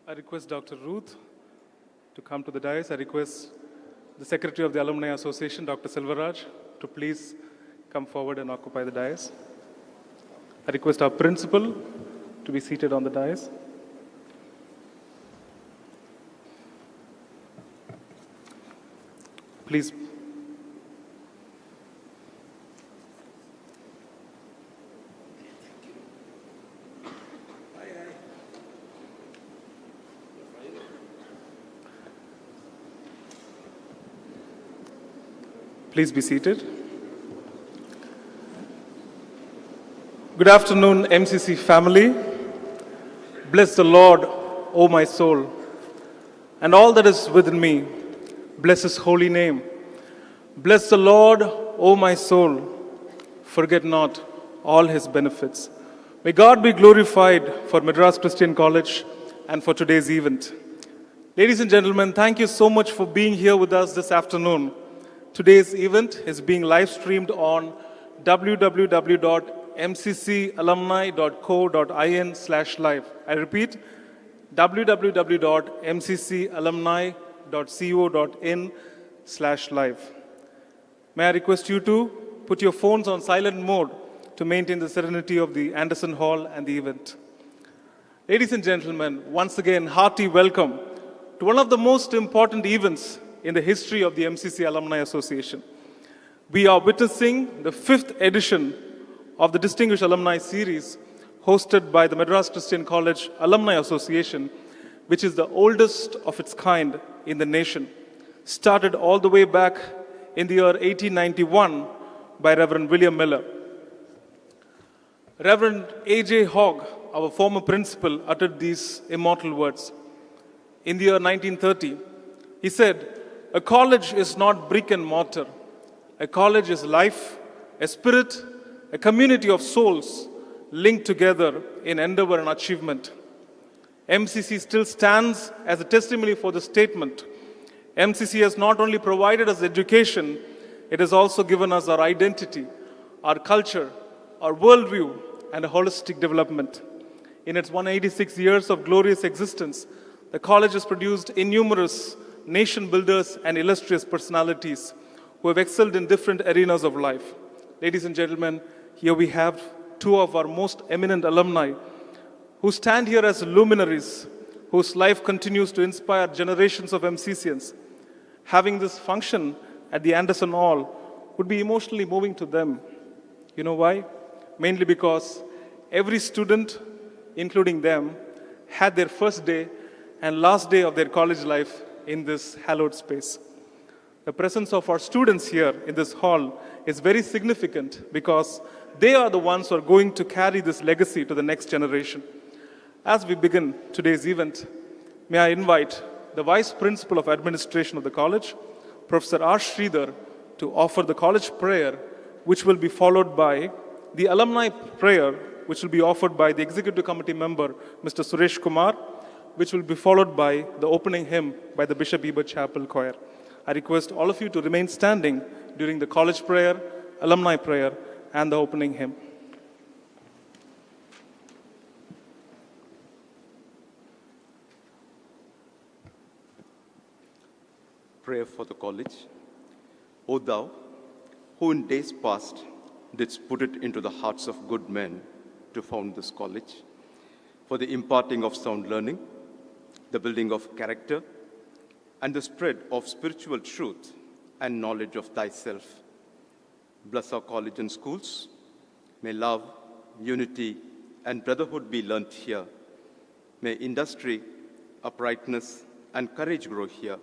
I request Dr. Ruth to come to the dais. I request the Secretary of the Alumni Association, Dr. Selvaraj, to please come forward and occupy the dais. I request our principal to be seated on the dais. Please. Please be seated. Good afternoon, MCC family. Bless the Lord, O my soul, and all that is within me. Bless His holy name. Bless the Lord, O my soul. Forget not all His benefits. May God be glorified for Madras Christian College and for today's event. Ladies and gentlemen, thank you so much for being here with us this afternoon. Today's event is being live streamed on www.mccalumni.co.in/live. I repeat, www.mccalumni.co.in/live. May I request you to put your phones on silent mode to maintain the serenity of the Anderson Hall and the event. Ladies and gentlemen, once again, hearty welcome to one of the most important events in the history of the MCC Alumni Association. We are witnessing the 5th edition of the Distinguished Alumni Series hosted by the Madras Christian College Alumni Association, which is the oldest of its kind in the nation. Started all the way back in the year 1891 by Reverend William Miller. Reverend A.J. Hogg, our former principal, uttered these immortal words. In the year 1930, he said, "A college is not brick and mortar. A college is life, a spirit, a community of souls linked together in endeavor and achievement." MCC still stands as a testimony for the statement. MCC has not only provided us education, it has also given us our identity, our culture, our worldview, and a holistic development. In its 186 years of glorious existence, the college has produced innumerous nation builders and illustrious personalities who have excelled in different arenas of life. Ladies and gentlemen, here we have two of our most eminent alumni who stand here as luminaries, whose life continues to inspire generations of MCCians. Having this function at the Anderson Hall would be emotionally moving to them. You know why? Mainly because every student, including them, had their first day and last day of their college life in this hallowed space. The presence of our students here in this hall is very significant because they are the ones who are going to carry this legacy to the next generation. As we begin today's event, may I invite the Vice Principal of Administration of the college, Professor R. Sridhar, to offer the college prayer, which will be followed by the alumni prayer, which will be offered by the Executive Committee member, Mr. Suresh Kumar, which will be followed by the opening hymn by the Bishop Ebert Chapel Choir. I request all of you to remain standing during the college prayer, alumni prayer, and the opening hymn. Prayer for the college. O Thou, who in days past didst put it into the hearts of good men to found this college, for the imparting of sound learning, the building of character, and the spread of spiritual truth and knowledge of Thyself. Bless our college and schools. May love, unity, and brotherhood be learnt here. May industry, uprightness, and courage grow here.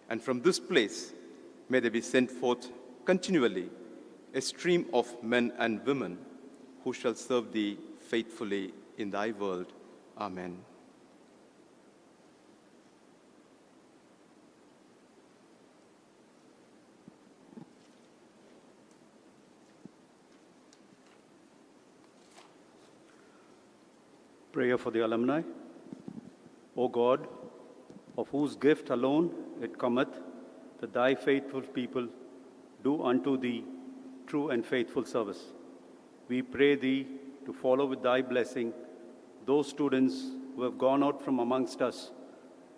And from this place, may there be sent forth continually a stream of men and women who shall serve Thee faithfully in Thy world. Amen. Prayer for the alumni. O God, of whose gift alone it cometh that Thy faithful people do unto Thee true and faithful service, we pray Thee to follow with Thy blessing those students who have gone out from amongst us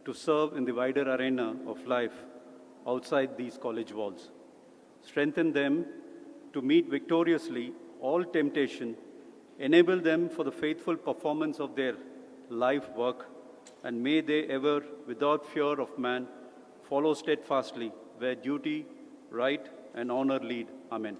to serve in the wider arena of life outside these college walls. Strengthen them to meet victoriously all temptation, enable them for the faithful performance of their life work, and may they ever, without fear of man, follow steadfastly where duty, right, and honor lead. Amen.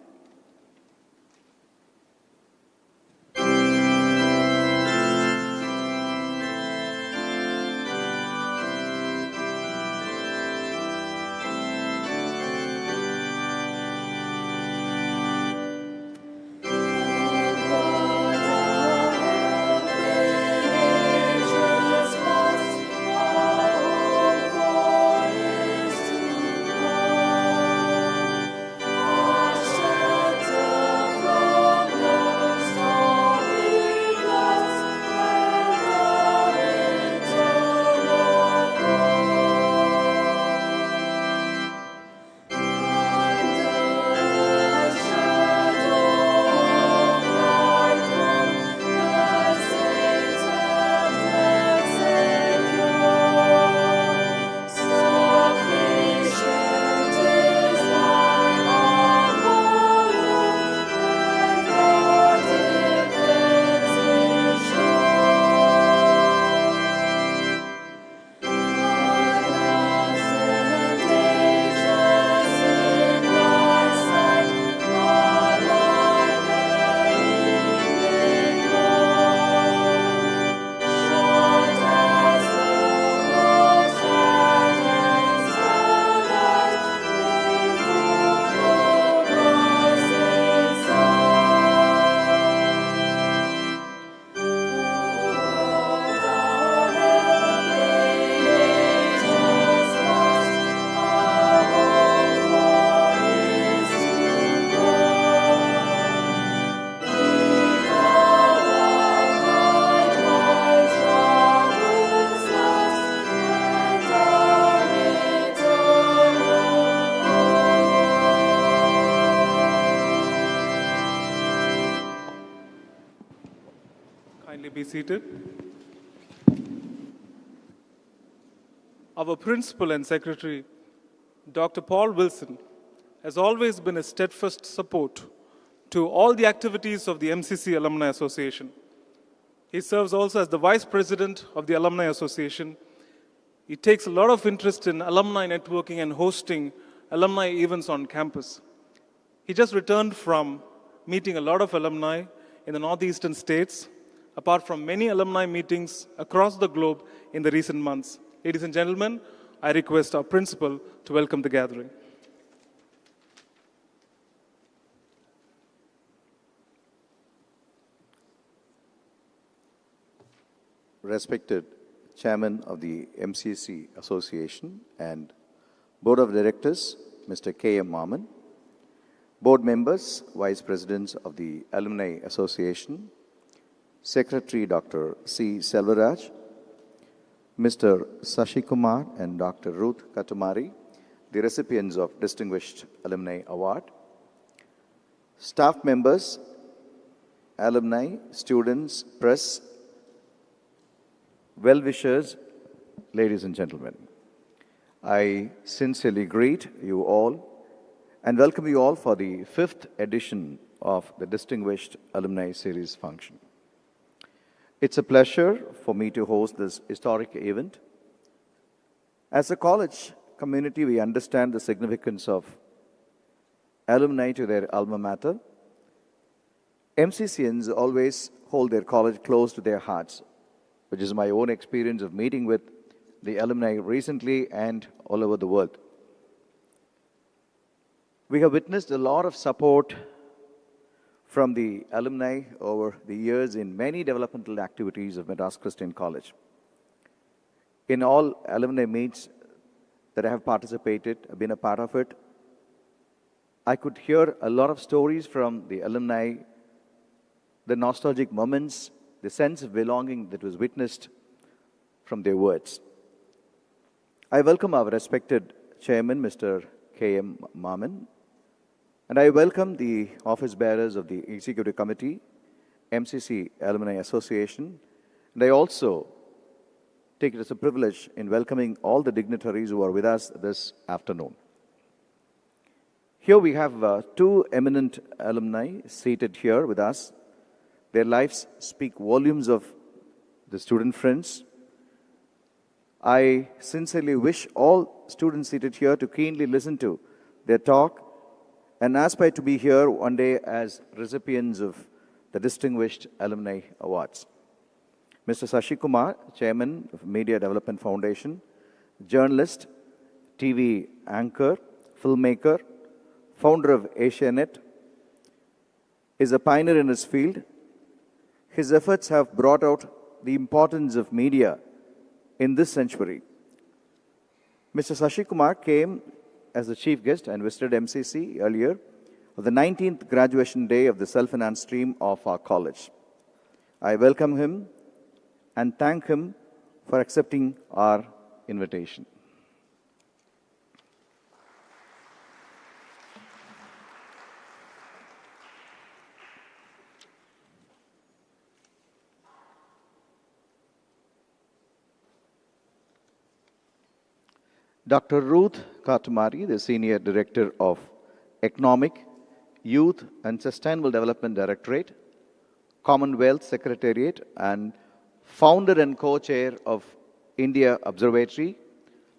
Kindly be seated. Our principal and secretary, Dr. Paul Wilson, has always been a steadfast support to all the activities of the MCC Alumni Association. He serves also as the vice president of the Alumni Association. He takes a lot of interest in alumni networking and hosting alumni events on campus. He just returned from meeting a lot of alumni in the northeastern states, apart from many alumni meetings across the globe in the recent months. Ladies and gentlemen, I request our principal to welcome the gathering. Respected Chairman of the MCC Association and Board of Directors, Mr. K.M.MAMMEN, Board Members, Vice Presidents of the Alumni Association, Secretary Dr. C. Selvaraj, Mr. Sashi Kumar and Dr. Ruth Kattumuri, the recipients of Distinguished Alumni Award, staff members, alumni, students, press, well-wishers, ladies and gentlemen. I sincerely greet you all and welcome you all for the 5th edition of the Distinguished Alumni Series function. It's a pleasure for me to host this historic event. As a college community, we understand the significance of alumni to their alma mater. MCCians always hold their college close to their hearts, which is my own experience of meeting with the alumni recently and all over the world. We have witnessed a lot of support from the alumni over the years in many developmental activities of Madras Christian College. In all alumni meets that I have participated, I've been a part of it, I could hear a lot of stories from the alumni, the nostalgic moments, the sense of belonging that was witnessed from their words. I welcome our respected Chairman, Mr. K.M.MAMMEN, and I welcome the office bearers of the Executive Committee, MCC Alumni Association, and I also take it as a privilege in welcoming all the dignitaries who are with us this afternoon. Here we have two eminent alumni seated here with us. Their lives speak volumes of the student friends. I sincerely wish all students seated here to keenly listen to their talk and aspire to be here one day as recipients of the Distinguished Alumni Awards. Mr. Sashi Kumar, Chairman of Media Development Foundation, journalist, TV anchor, filmmaker, founder of Asianet, is a pioneer in his field. His efforts have brought out the importance of media in this century. Mr. Sashi Kumar came as the chief guest and visited MCC earlier on the 19th graduation day of the self-finance stream of our college. I welcome him and thank him for accepting our invitation. Dr. Ruth Kattumuri, the Senior Director of Economic, Youth and Sustainable Development Directorate, Commonwealth Secretariat, and founder and co-chair of India Observatory,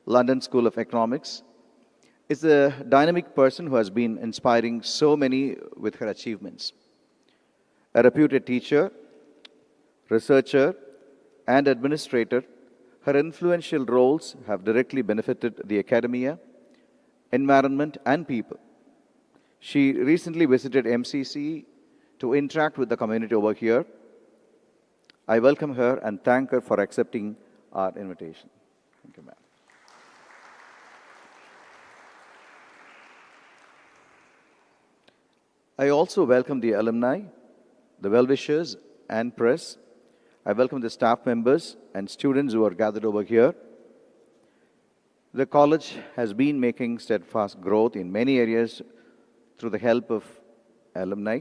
London School of Economics, is a dynamic person who has been inspiring so many with her achievements. A reputed teacher, researcher, and administrator, her influential roles have directly benefited the academia, environment, and people. She recently visited MCC to interact with the community over here. I welcome her and thank her for accepting our invitation. Thank you, ma'am. I also welcome the alumni, the well-wishers, and press. I welcome the staff members and students who are gathered over here. The college has been making steadfast growth in many areas through the help of alumni,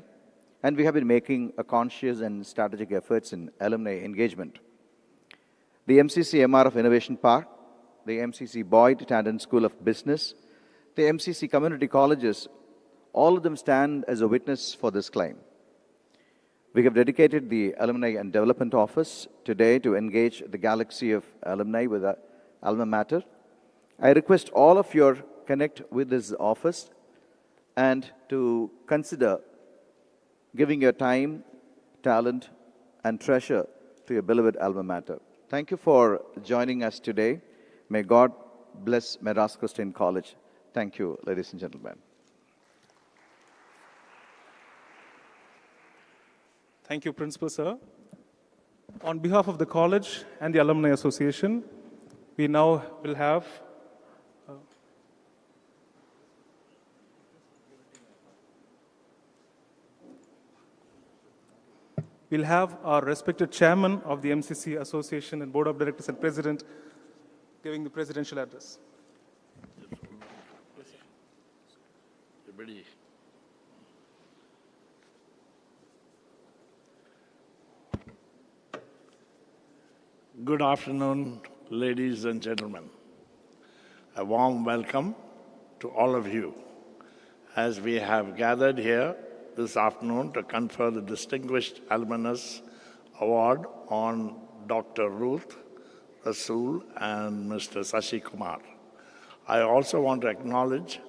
and we have been making a conscious and strategic efforts in alumni engagement. The MCC MRF Innovation Park, the MCC Boyd Tandon School of Business, the MCC Community Colleges, all of them stand as a witness for this claim. We have dedicated the Alumni and Development Office today to engage the galaxy of alumni with our alma mater. I request all of you connect with this office and to consider giving your time, talent, and treasure to your beloved alma mater. Thank you for joining us today. May God bless Madras Christian College. Thank you, ladies and gentlemen. Thank you, Principal Sir. On behalf of the college and the Alumni Association, we now will have our respected chairman of the MCC Association and Board of Directors and President giving the presidential address. Good afternoon, ladies and gentlemen. A warm welcome to all of you as we have gathered here this afternoon to confer the Distinguished Alumnus Award on Dr. Ruth, Rasool, and Mr. Sashi Kumar. I also want to acknowledge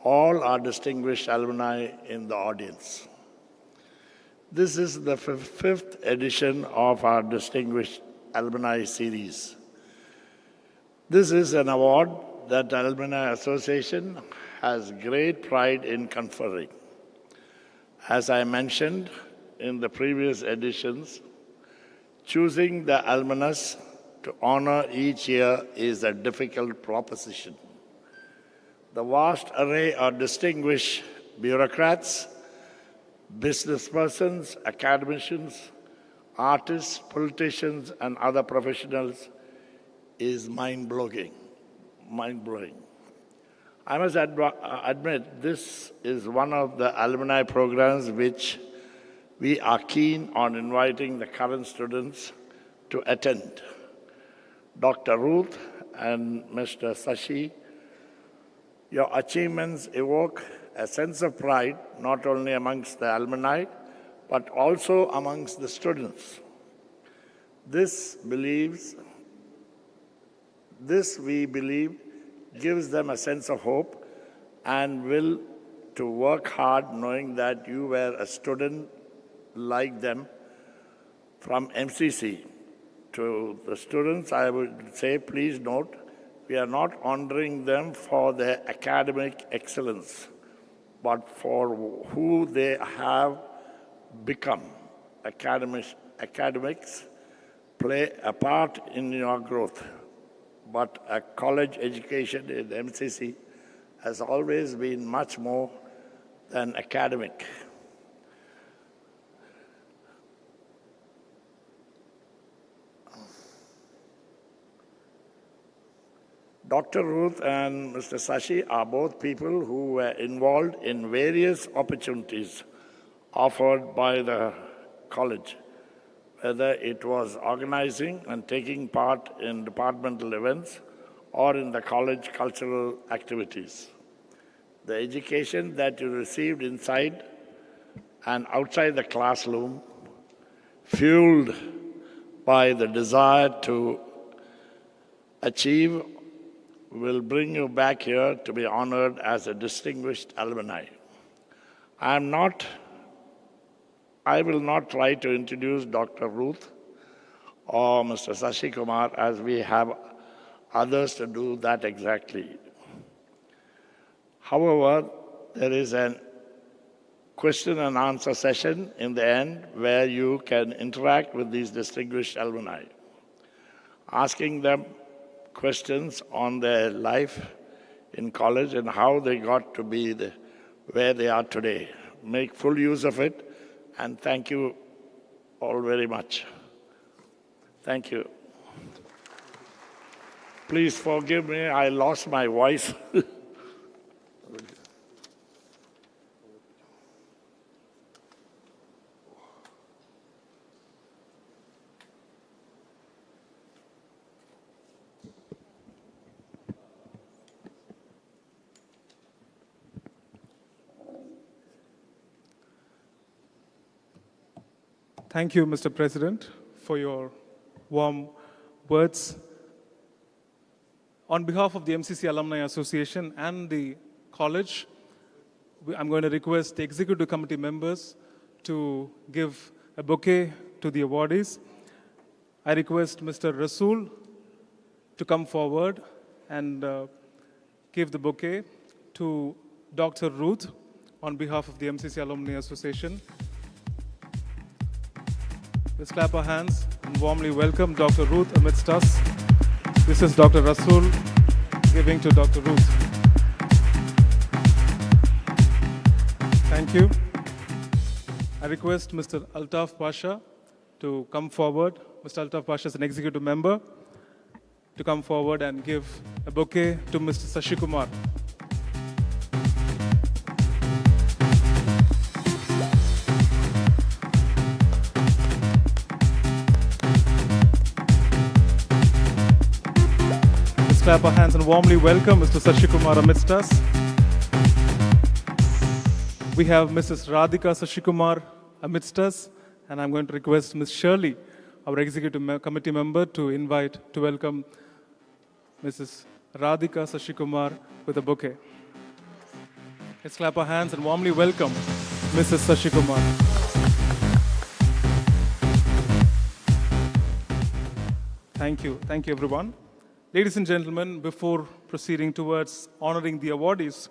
all our distinguished alumni in the audience. This is the fifth edition of our Distinguished Alumni Series. This is an award that the Alumni Association has great pride in conferring. As I mentioned in the previous editions, choosing the alumnus to honor each year is a difficult proposition. The vast array of distinguished bureaucrats, business persons, academicians, artists, politicians, and other professionals is mind-blowing. I must admit, this is one of the alumni programs which we are keen on inviting the current students to attend. Dr. Ruth and Mr. Sashi, your achievements evoke a sense of pride not only amongst the alumni, but also amongst the students. This, we believe, gives them a sense of hope and will to work hard knowing that you were a student like them from MCC. To the students, I would say, please note, we are not honoring them for their academic excellence, but for who they have become. Academics play a part in your growth, but a college education in MCC has always been much more than academic. Dr. Ruth and Mr. Sashi are both people who were involved in various opportunities offered by the college, whether it was organizing and taking part in departmental events or in the college cultural activities. The education that you received inside and outside the classroom, fueled by the desire to achieve, will bring you back here to be honored as a distinguished alumni. I will not try to introduce Dr. Ruth or Mr. Sashi Kumar, as we have others to do that exactly. However, there is a question and answer session in the end where you can interact with these distinguished alumni, asking them questions on their life in college and how they got to be where they are today. Make full use of it, and thank you all very much. Thank you. Please forgive me, I lost my voice. Thank you, Mr. President, for your warm words. On behalf of the MCC Alumni Association and the college, I'm going to request the executive committee members to give a bouquet to the awardees. I request Mr. Rasool to come forward and give the bouquet to Dr. Ruth on behalf of the MCC Alumni Association. Let's clap our hands and warmly welcome Dr. Ruth amidst us. This is Dr. Rasool giving to Dr. Ruth. Thank you. I request Mr. Altaf Pasha to come forward. Mr. Altaf Pasha is an executive member, to come forward and give a bouquet to Mr. Sashi Kumar. Clap our hands and warmly welcome Mr. Sashi Kumar amidst us. We have Mrs. Radhika Sashi Kumar amidst us, and I'm going to request Ms. Shirley, our executive committee member, to welcome Mrs. Radhika Sashi Kumar with a bouquet. Let's clap our hands and warmly welcome Mrs. Sashi Kumar. Thank you everyone. Ladies and gentlemen, before proceeding towards honoring the awardees,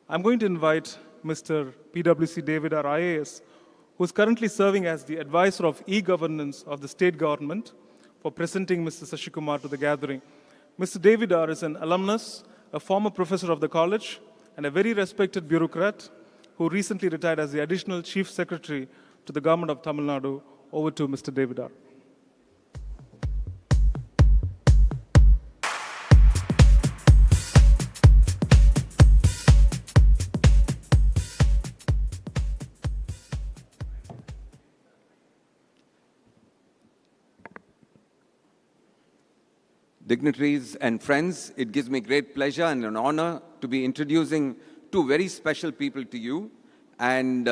I'm going to invite Mr. PwC David R. IAS, who is currently serving as the advisor of e-governance of the state government, for presenting Mr. Sashi Kumar to the gathering. Mr. David R. is an alumnus, a former professor of the college, and a very respected bureaucrat who recently retired as the additional chief secretary to the government of Tamil Nadu. Over to Mr. David R. dignitaries and friends, it gives me great pleasure and an honor to be introducing two very special people to you. And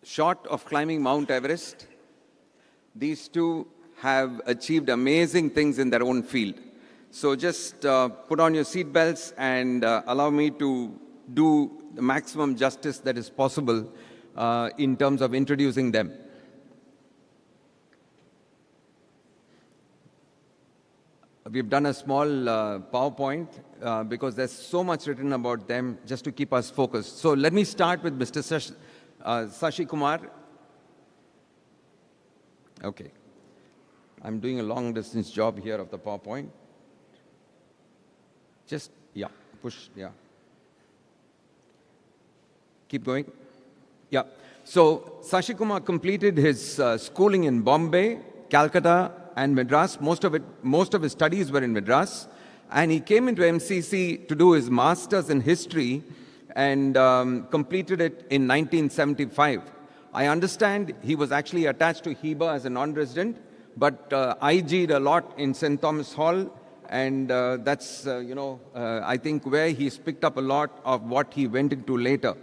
short of climbing Mount Everest, these two have achieved amazing things in their own field. So just put on your seatbelts and allow me to do the maximum justice that is possible in terms of introducing them. We've done a small PowerPoint because there's so much written about them just to keep us focused. So let me start with Mr. Sashi Kumar. Okay. I'm doing a long distance job here of the PowerPoint. Just, yeah, push, yeah. Keep going. Yeah. So Sashi Kumar completed his schooling in Bombay, Calcutta, and Madras. Most of his studies were in Madras. And he came into MCC to do his master's in history and completed it in 1975. I understand he was actually attached to HEBA as a non-resident, but IG'd a lot in St. Thomas Hall, and that's, I think where he's picked up a lot of what he went into later.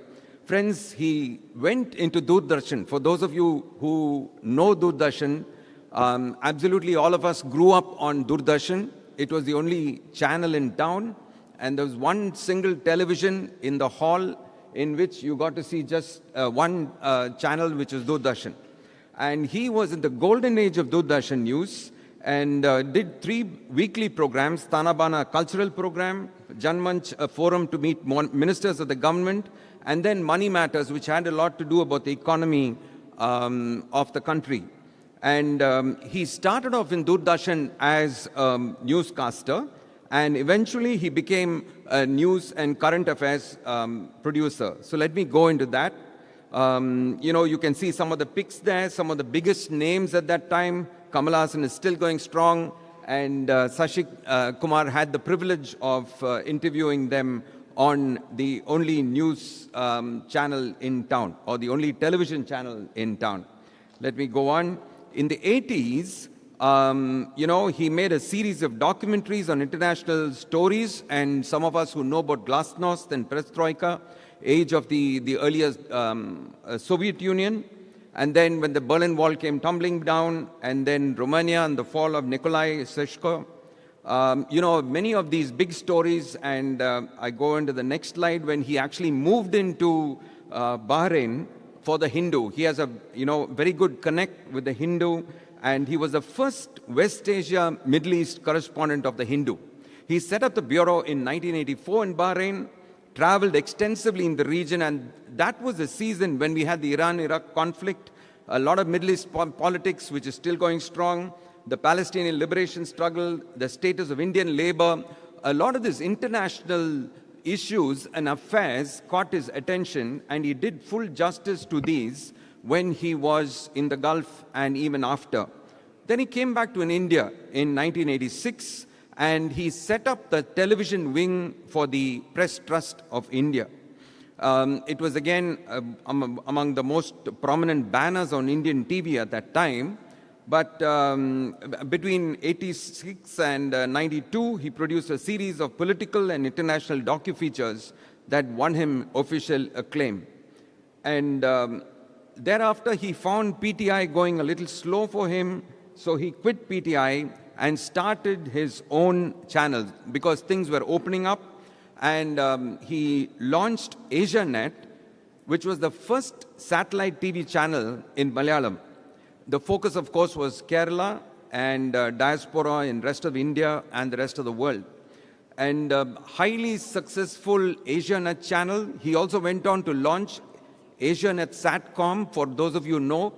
Friends, he went into Doordarshan. For those of you who know Doordarshan, absolutely all of us grew up on Doordarshan. It was the only channel in town, and there was one single television in the hall in which you got to see just one channel, which is Doordarshan. And he was in the golden age of Doordarshan news and did 3 weekly programs: Tanabana cultural program, Janmanch, a forum to meet ministers of the government, and then Money Matters, which had a lot to do about the economy of the country. And he started off in Doordarshan as a newscaster, and eventually he became a news and current affairs producer. So let me go into that. You can see some of the pics there, some of the biggest names at that time. Kamal Haasan is still going strong, and Sashi Kumar had the privilege of interviewing them on the only news channel in town, or the only television channel in town. Let me go on. In the 80s, he made a series of documentaries on international stories, and some of us who know about Glasnost and Perestroika, age of the earlier Soviet Union, and then when the Berlin Wall came tumbling down, and then Romania and the fall of Nicolae Ceausescu. Many of these big stories, and I go into the next slide, when he actually moved into Bahrain for the Hindu. He has a very good connect with the Hindu, and he was the first West Asia Middle East correspondent of the Hindu. He set up the bureau in 1984 in Bahrain, traveled extensively in the region, and that was the season when we had the Iran-Iraq conflict, a lot of Middle East politics, which is still going strong, the Palestinian liberation struggle, the status of Indian labor. A lot of these international issues and affairs caught his attention, and he did full justice to these when he was in the Gulf and even after. Then he came back to India in 1986, and he set up the television wing for the Press Trust of India. It was again among the most prominent banners on Indian TV at that time. But between 86 and 92, he produced a series of political and international docu-features that won him official acclaim. And thereafter, he found PTI going a little slow for him, so he quit PTI and started his own channel because things were opening up. And he launched AsiaNet, which was the first satellite TV channel in Malayalam. The focus, of course, was Kerala and diaspora in rest of India and the rest of the world. And highly successful AsiaNet channel. He also went on to launch AsiaNet Satcom. For those of you who know,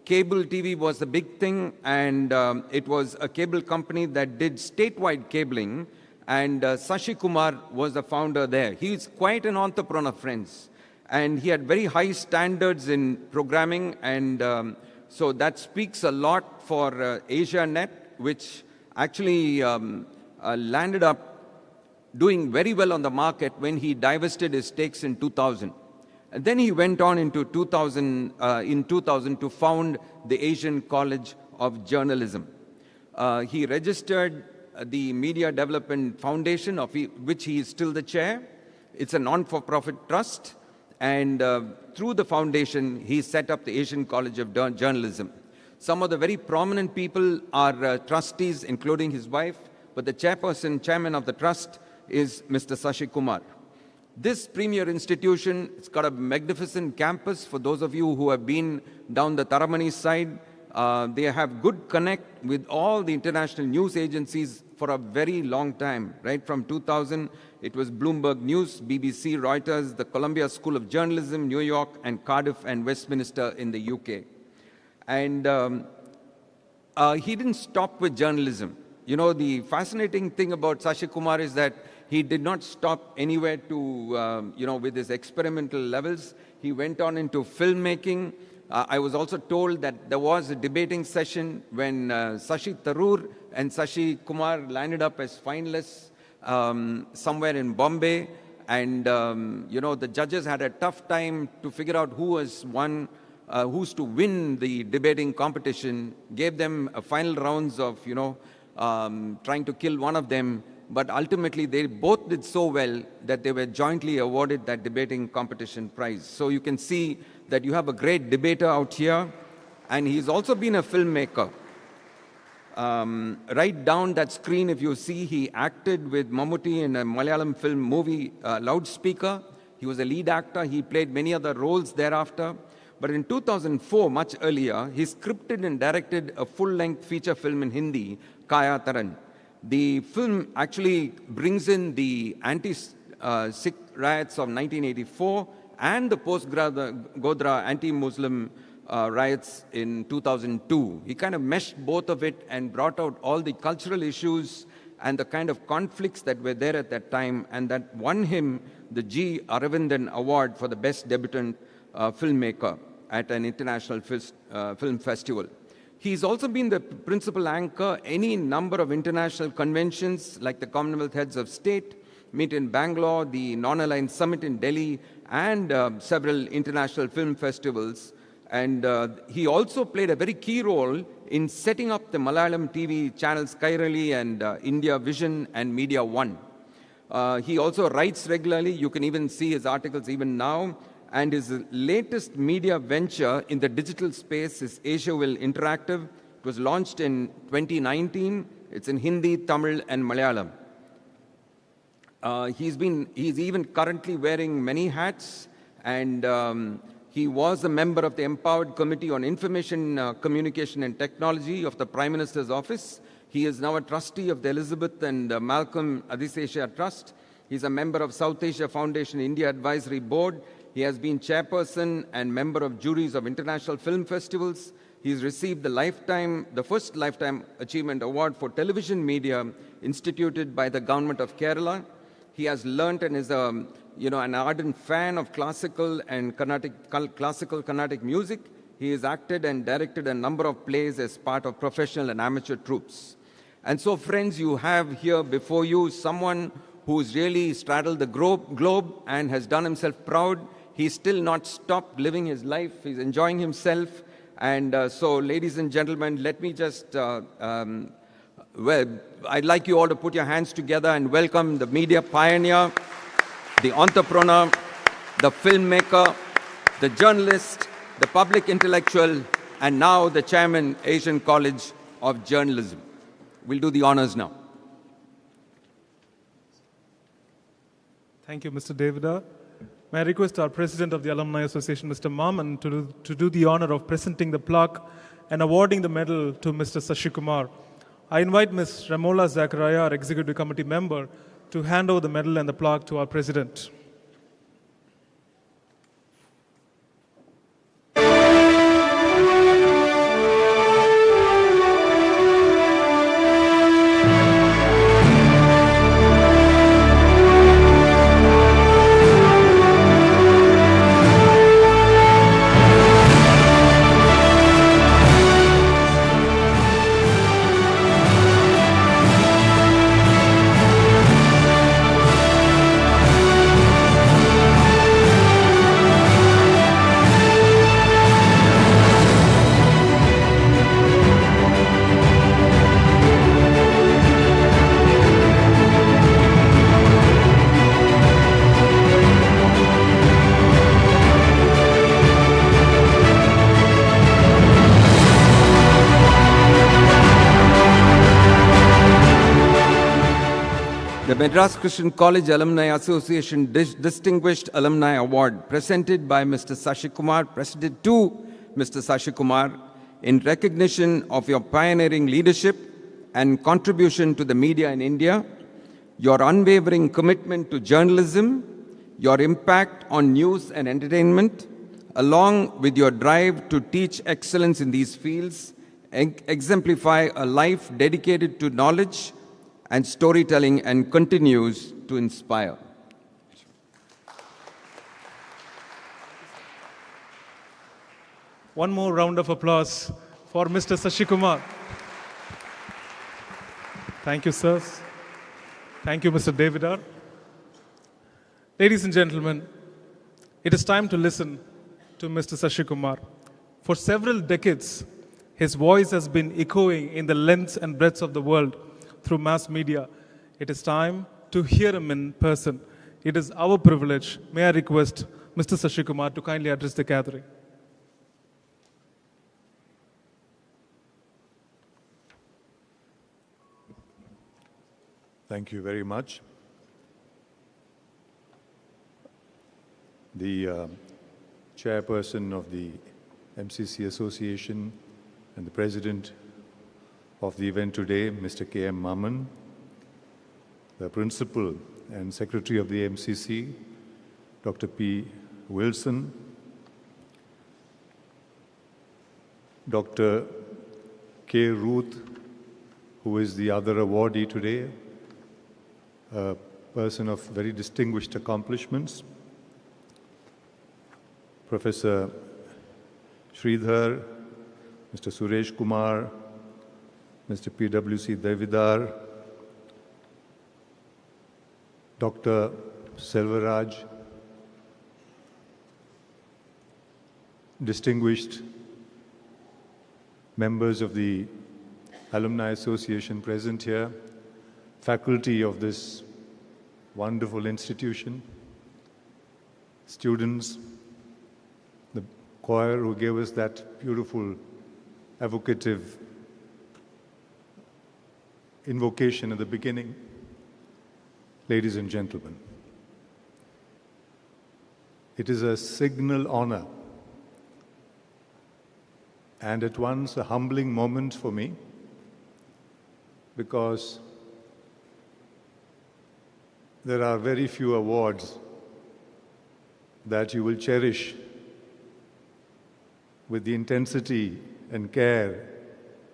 cable TV was the big thing, and it was a cable company that did statewide cabling, and Sashi Kumar was the founder there. He's quite an entrepreneur, friends, and he had very high standards in programming, and so that speaks a lot for AsiaNet, which actually landed up doing very well on the market when he divested his stakes in 2000. And then he went on into in 2000 to found the Asian College of Journalism. He registered the Media Development Foundation, of which he is still the chair. It's a non-for-profit trust. And through the foundation, he set up the Asian College of Journalism. Some of the very prominent people are trustees, including his wife, but the chairman of the trust is Mr. Sashi Kumar. This premier institution, it's got a magnificent campus. For those of you who have been down the Taramani side, they have good connect with all the international news agencies for a very long time. Right from 2000, it was Bloomberg News, BBC, Reuters, the Columbia School of Journalism, New York, and Cardiff and Westminster in the UK. And he didn't stop with journalism. You know, the fascinating thing about Sashi Kumar is that he did not stop anywhere to, with his experimental levels. He went on into filmmaking. I was also told that there was a debating session when Sashi Tharoor and Sashi Kumar landed up as finalists somewhere in Bombay. And, the judges had a tough time to figure out who's to win the debating competition, gave them a final rounds of, trying to kill one of them. But ultimately, they both did so well that they were jointly awarded that debating competition prize. So you can see that you have a great debater out here. And he's also been a filmmaker. Right down that screen, if you see, he acted with Mammootty in a Malayalam film movie, Loudspeaker. He was a lead actor. He played many other roles thereafter. But in 2004, much earlier, he scripted and directed a full-length feature film in Hindi, Kaya Taran. The film actually brings in the anti-Sikh riots of 1984 and the post-Godhra anti-Muslim riots in 2002. He kind of meshed both of it and brought out all the cultural issues and the kind of conflicts that were there at that time, and that won him the G. Aravindan Award for the Best Debutant Filmmaker at an international film festival. He's also been the principal anchor any number of international conventions like the Commonwealth Heads of State meet in Bangalore, the Non-Aligned Summit in Delhi, and several international film festivals. And he also played a very key role in setting up the Malayalam TV channels Kairali and India Vision and Media One. He also writes regularly. You can even see his articles even now. And his latest media venture in the digital space is Asiaville Interactive. It was launched in 2019. It's in Hindi, Tamil, and Malayalam. He's even currently wearing many hats, and he was a member of the Empowered Committee on Information, Communication and Technology of the Prime Minister's Office. He is now a trustee of the Elizabeth and Malcolm Adhisesia Trust. He's a member of South Asia Foundation India Advisory Board. He has been chairperson and member of juries of international film festivals. He's received the first Lifetime Achievement Award for television media instituted by the government of Kerala. He has learnt and is an ardent fan of classical Carnatic music. He has acted and directed a number of plays as part of professional and amateur troupes. And so, friends, you have here before you someone who's really straddled the globe and has done himself proud. He's still not stopped living his life. He's enjoying himself. And so, ladies and gentlemen, let me just, I'd like you all to put your hands together and welcome the media pioneer, the entrepreneur, the filmmaker, the journalist, the public intellectual, and now the chairman, Asian College of Journalism. We'll do the honors now. Thank you, Mr. Devada. May I request our President of the Alumni Association, Mr. Mammen, to do the honor of presenting the plaque and awarding the medal to Mr. Sashi Kumar. I invite Ms. Ramola Zachariah, our Executive Committee member, to hand over the medal and the plaque to our President. Madras Christian College Alumni Association Distinguished Alumni Award presented by Mr. Sashi Kumar, presented to Mr. Sashi Kumar in recognition of your pioneering leadership and contribution to the media in India, your unwavering commitment to journalism, your impact on news and entertainment, along with your drive to teach excellence in these fields, exemplify a life dedicated to knowledge and storytelling and continues to inspire. One more round of applause for Mr. Sashi Kumar. Thank you, sirs. Thank you, Mr. David R. Ladies and gentlemen, it is time to listen to Mr. Sashi Kumar. For several decades, his voice has been echoing in the lengths and breadths of the world through mass media. It is time to hear him in person. It is our privilege. May I request Mr. Sashi Kumar to kindly address the gathering. Thank you very much. The chairperson of the MCC Association and the president of the event today, Mr. K.M.MAMMEN, the principal and secretary of the MCC, Dr. P. Wilson, Dr. DR.RUTH, who is the other awardee today, a person of very distinguished accomplishments, Professor Sridhar, Mr. Suresh Kumar, Mr. P.W.C. Devidar, Dr. Selvaraj, distinguished members of the Alumni Association present here, faculty of this wonderful institution, students, the choir who gave us that beautiful evocative invocation at the beginning, ladies and gentlemen. It is a signal honor and at once a humbling moment for me, because there are very few awards that you will cherish with the intensity and care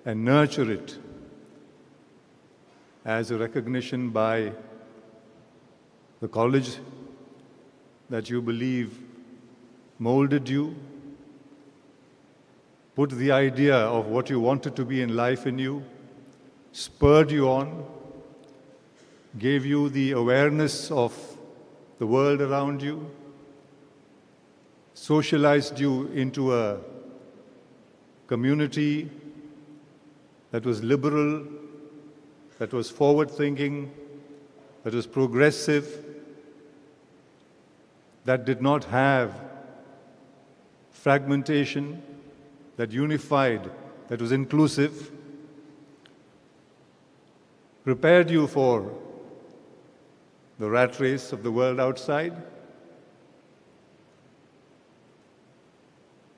and nurture it as a recognition by the college that you believe molded you, put the idea of what you wanted to be in life in you, spurred you on, gave you the awareness of the world around you, socialized you into a community that was liberal, that was forward-thinking, that was progressive, that did not have fragmentation, that unified, that was inclusive, prepared you for the rat race of the world outside,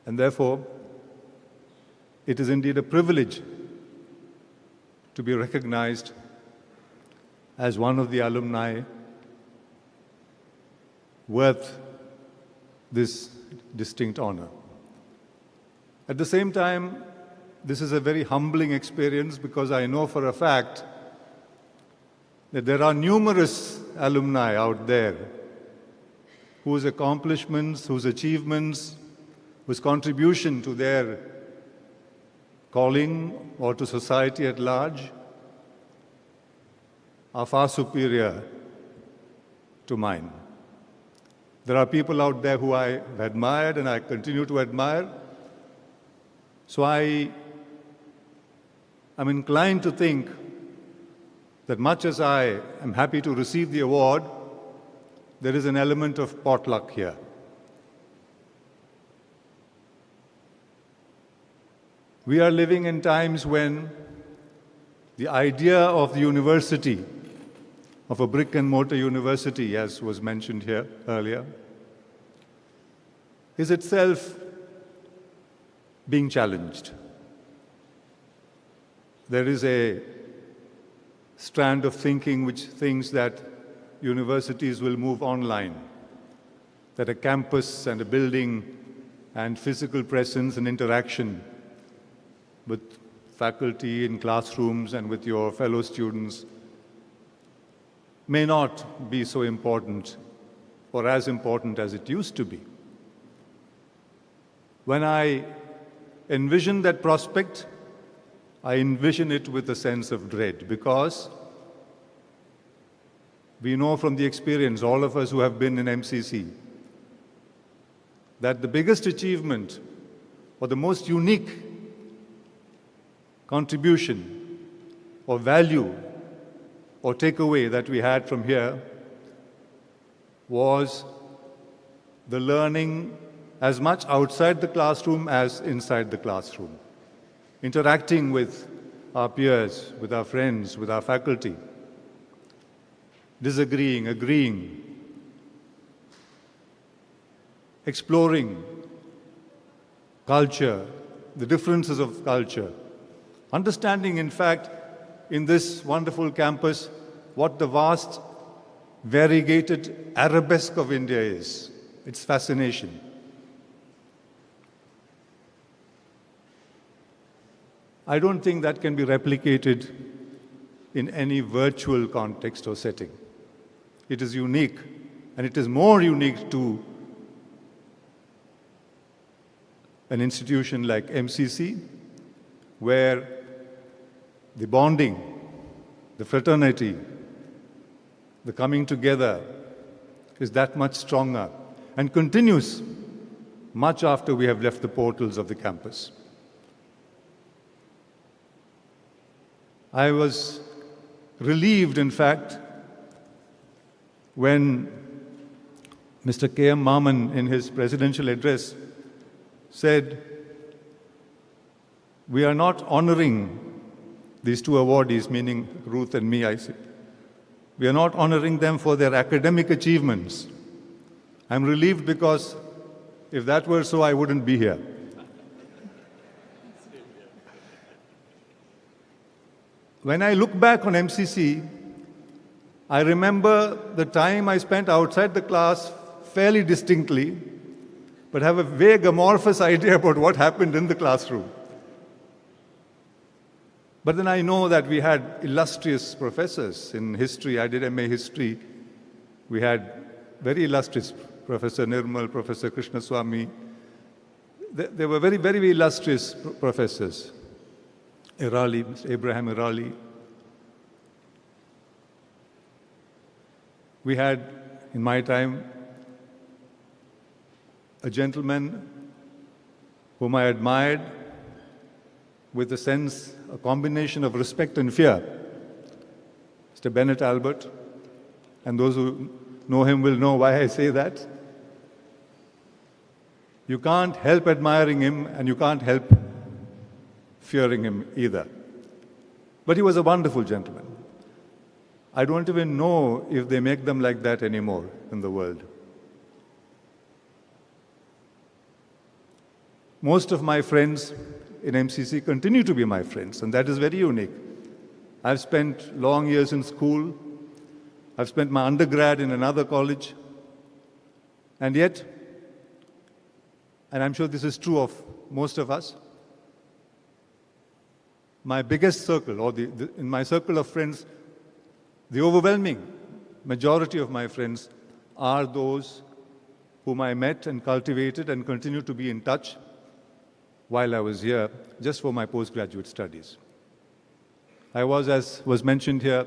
and therefore, it is indeed a privilege to be recognized as one of the alumni worth this distinct honor. At the same time, this is a very humbling experience because I know for a fact that there are numerous alumni out there whose accomplishments, whose achievements, whose contribution to their calling or to society at large are far superior to mine. There are people out there who I have admired and I continue to admire. So I am inclined to think that much as I am happy to receive the award, there is an element of potluck here. We are living in times when the idea of the university, of a brick and mortar university, as was mentioned here earlier, is itself being challenged. There is a strand of thinking which thinks that universities will move online, that a campus and a building and physical presence and interaction with faculty in classrooms and with your fellow students may not be so important or as important as it used to be. When I envision that prospect, I envision it with a sense of dread, because we know from the experience, all of us who have been in MCC, that the biggest achievement or the most unique contribution or value or takeaway that we had from here was the learning as much outside the classroom as inside the classroom, interacting with our peers, with our friends, with our faculty, disagreeing, agreeing, exploring culture, the differences of culture, understanding, in fact, in this wonderful campus, what the vast, variegated arabesque of India is, its fascination. I don't think that can be replicated in any virtual context or setting. It is unique, and it is more unique to an institution like MCC, where the bonding, the fraternity, the coming together is that much stronger and continues much after we have left the portals of the campus. I was relieved, in fact, when Mr. K.M.MAMMEN, in his presidential address, said, "We are not honoring these two awardees," meaning Ruth and me, I said. "We are not honoring them for their academic achievements." I'm relieved, because if that were so, I wouldn't be here. When I look back on MCC, I remember the time I spent outside the class fairly distinctly, but have a vague, amorphous idea about what happened in the classroom. But then I know that we had illustrious professors in history. I did MA History. We had very illustrious Professor Nirmal, Professor Krishnaswamy. They were very, very illustrious professors. Irali, Mr. Abraham Irali. We had, in my time, a gentleman whom I admired with a sense, a combination of respect and fear, Mr. Bennett Albert, and those who know him will know why I say that. You can't help admiring him, and you can't help fearing him either. But he was a wonderful gentleman. I don't even know if they make them like that anymore in the world. Most of my friends in MCC continue to be my friends, and that is very unique. I've spent long years in school. I've spent my undergrad in another college. And yet, and I'm sure this is true of most of us, my biggest circle, or in my circle of friends, the overwhelming majority of my friends are those whom I met and cultivated and continue to be in touch while I was here, just for my postgraduate studies. I was, as was mentioned here,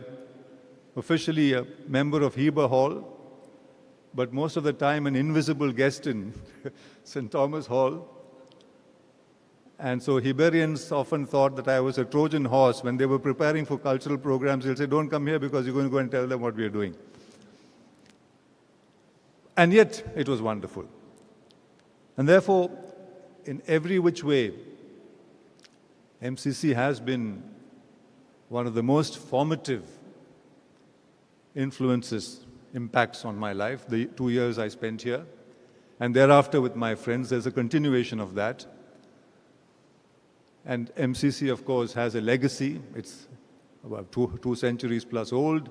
officially a member of Heber Hall, but most of the time an invisible guest in St. Thomas Hall. And so Heberians often thought that I was a Trojan horse. When they were preparing for cultural programs, they'll say, "Don't come here because you're going to go and tell them what we are doing." And yet, it was wonderful. And therefore, in every which way, MCC has been one of the most formative influences, impacts on my life, the 2 years I spent here. And thereafter with my friends, there's a continuation of that. And MCC, of course, has a legacy. It's about two centuries plus old.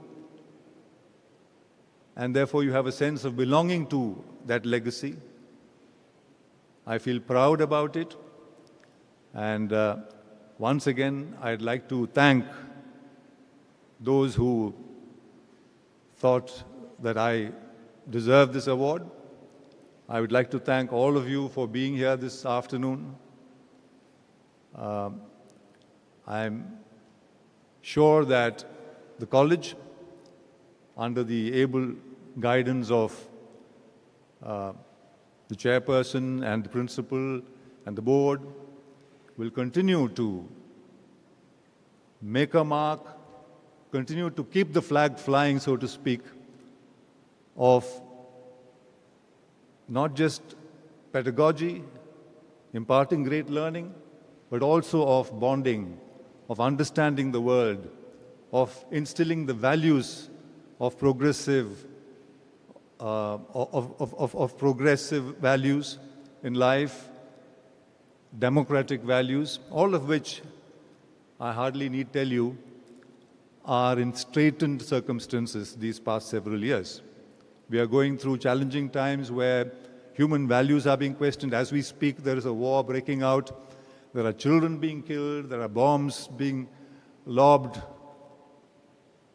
And therefore, you have a sense of belonging to that legacy. I feel proud about it. And once again, I'd like to thank those who thought that I deserve this award. I would like to thank all of you for being here this afternoon. I'm sure that the college, under the able guidance of the chairperson and the principal and the board, will continue to make a mark, continue to keep the flag flying, so to speak, of not just pedagogy, imparting great learning, but also of bonding, of understanding the world, of instilling the values of progressive progressive values in life, democratic values, all of which I hardly need tell you are in straitened circumstances these past several years. We are going through challenging times where human values are being questioned. As we speak, there is a war breaking out. There are children being killed. There are bombs being lobbed.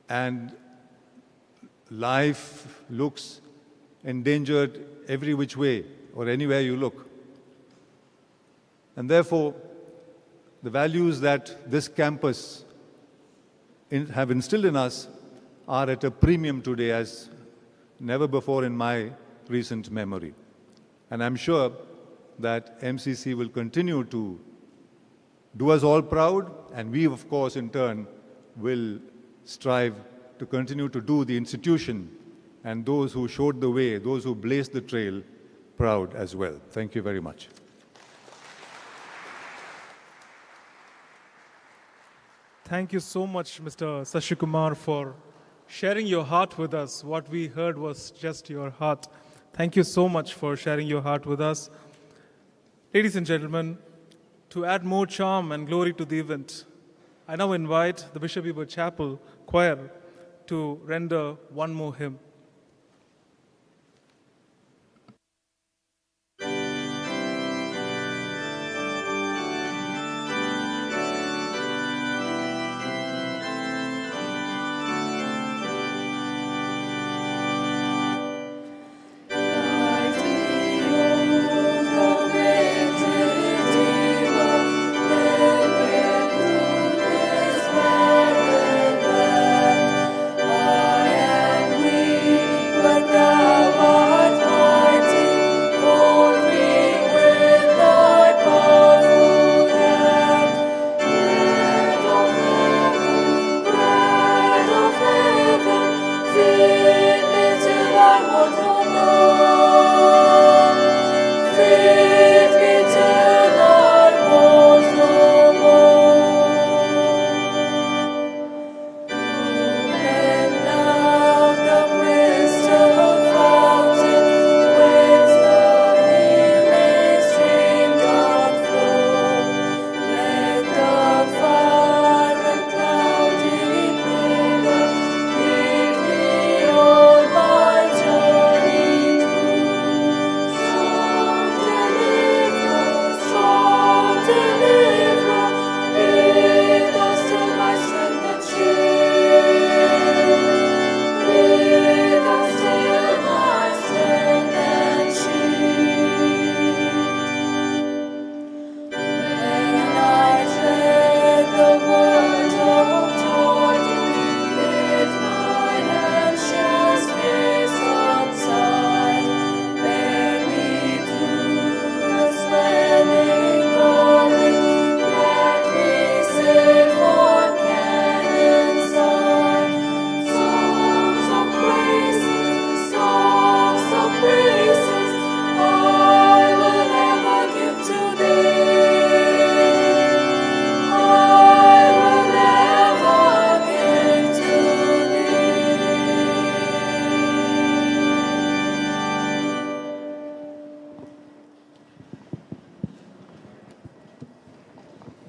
And life looks endangered every which way or anywhere you look. And therefore, the values that this campus have instilled in us are at a premium today as never before in my recent memory. And I'm sure that MCC will continue to do us all proud, and we, of course, in turn, will strive to continue to do the institution and those who showed the way, those who blazed the trail, proud as well. Thank you very much. Thank you so much, Mr. Sashi Kumar, for sharing your heart with us. What we heard was just your heart. Thank you so much for sharing your heart with us. Ladies and gentlemen, to add more charm and glory to the event, I now invite the Bishop Weber Chapel Choir to render one more hymn. We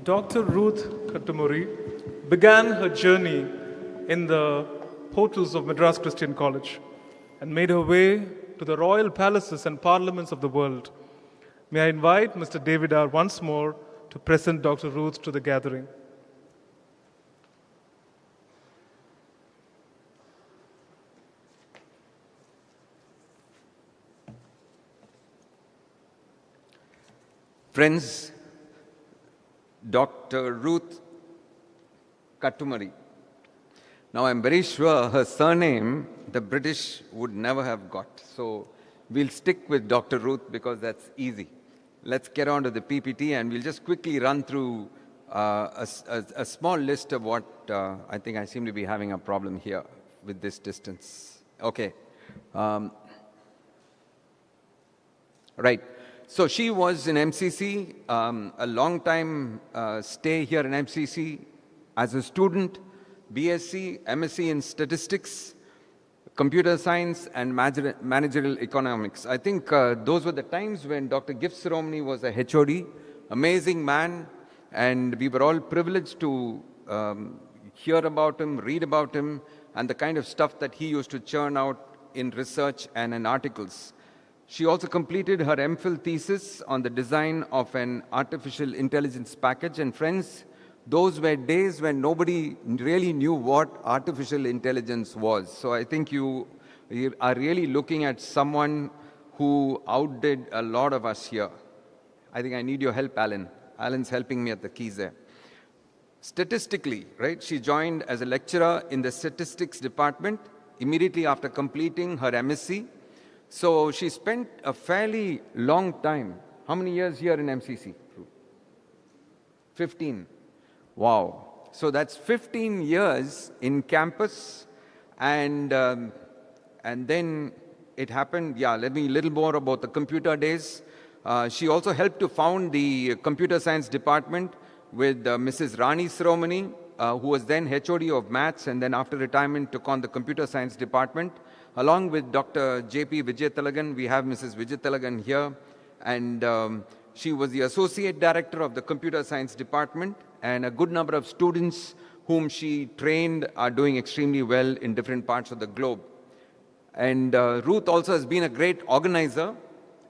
Dr. Ruth Kattumuri began her journey in the portals of Madras Christian College and made her way to the royal palaces and parliaments of the world. May I invite Mr. David R. once more to present Dr. Ruth to the gathering. Friends, Dr. Ruth Kattumuri. Now, I'm very sure her surname, the British would never have got. So we'll stick with Dr. Ruth because that's easy. Let's get on to the PPT and we'll just quickly run through a small list of what I think I seem to be having a problem here with this distance. Okay. Right. So she was in MCC, a long time stay here in MCC as a student, BSc, MSc in statistics, computer science, and managerial economics. I think those were the times when Dr. Gift Romney was a HOD, amazing man, and we were all privileged to hear about him, read about him, and the kind of stuff that he used to churn out in research and in articles. She also completed her MPhil thesis on the design of an artificial intelligence package. And friends, those were days when nobody really knew what artificial intelligence was. So I think you are really looking at someone who outdid a lot of us here. I think I need your help, Alan. Alan's helping me at the keys there. Statistically, right, she joined as a lecturer in the statistics department immediately after completing her MSc. So she spent a fairly long time. How many years here in MCC? 15. Wow. So that's 15 years in campus. And then it happened, yeah, let me a little more about the computer days. She also helped to found the computer science department with Mrs. Rani Siromani, who was then HOD of maths and then after retirement took on the computer science department. Along with Dr. J.P. Vijaythalagan, we have Mrs. Vijaythalagan here, and she was the Associate Director of the Computer Science Department, and a good number of students whom she trained are doing extremely well in different parts of the globe. And Ruth also has been a great organizer,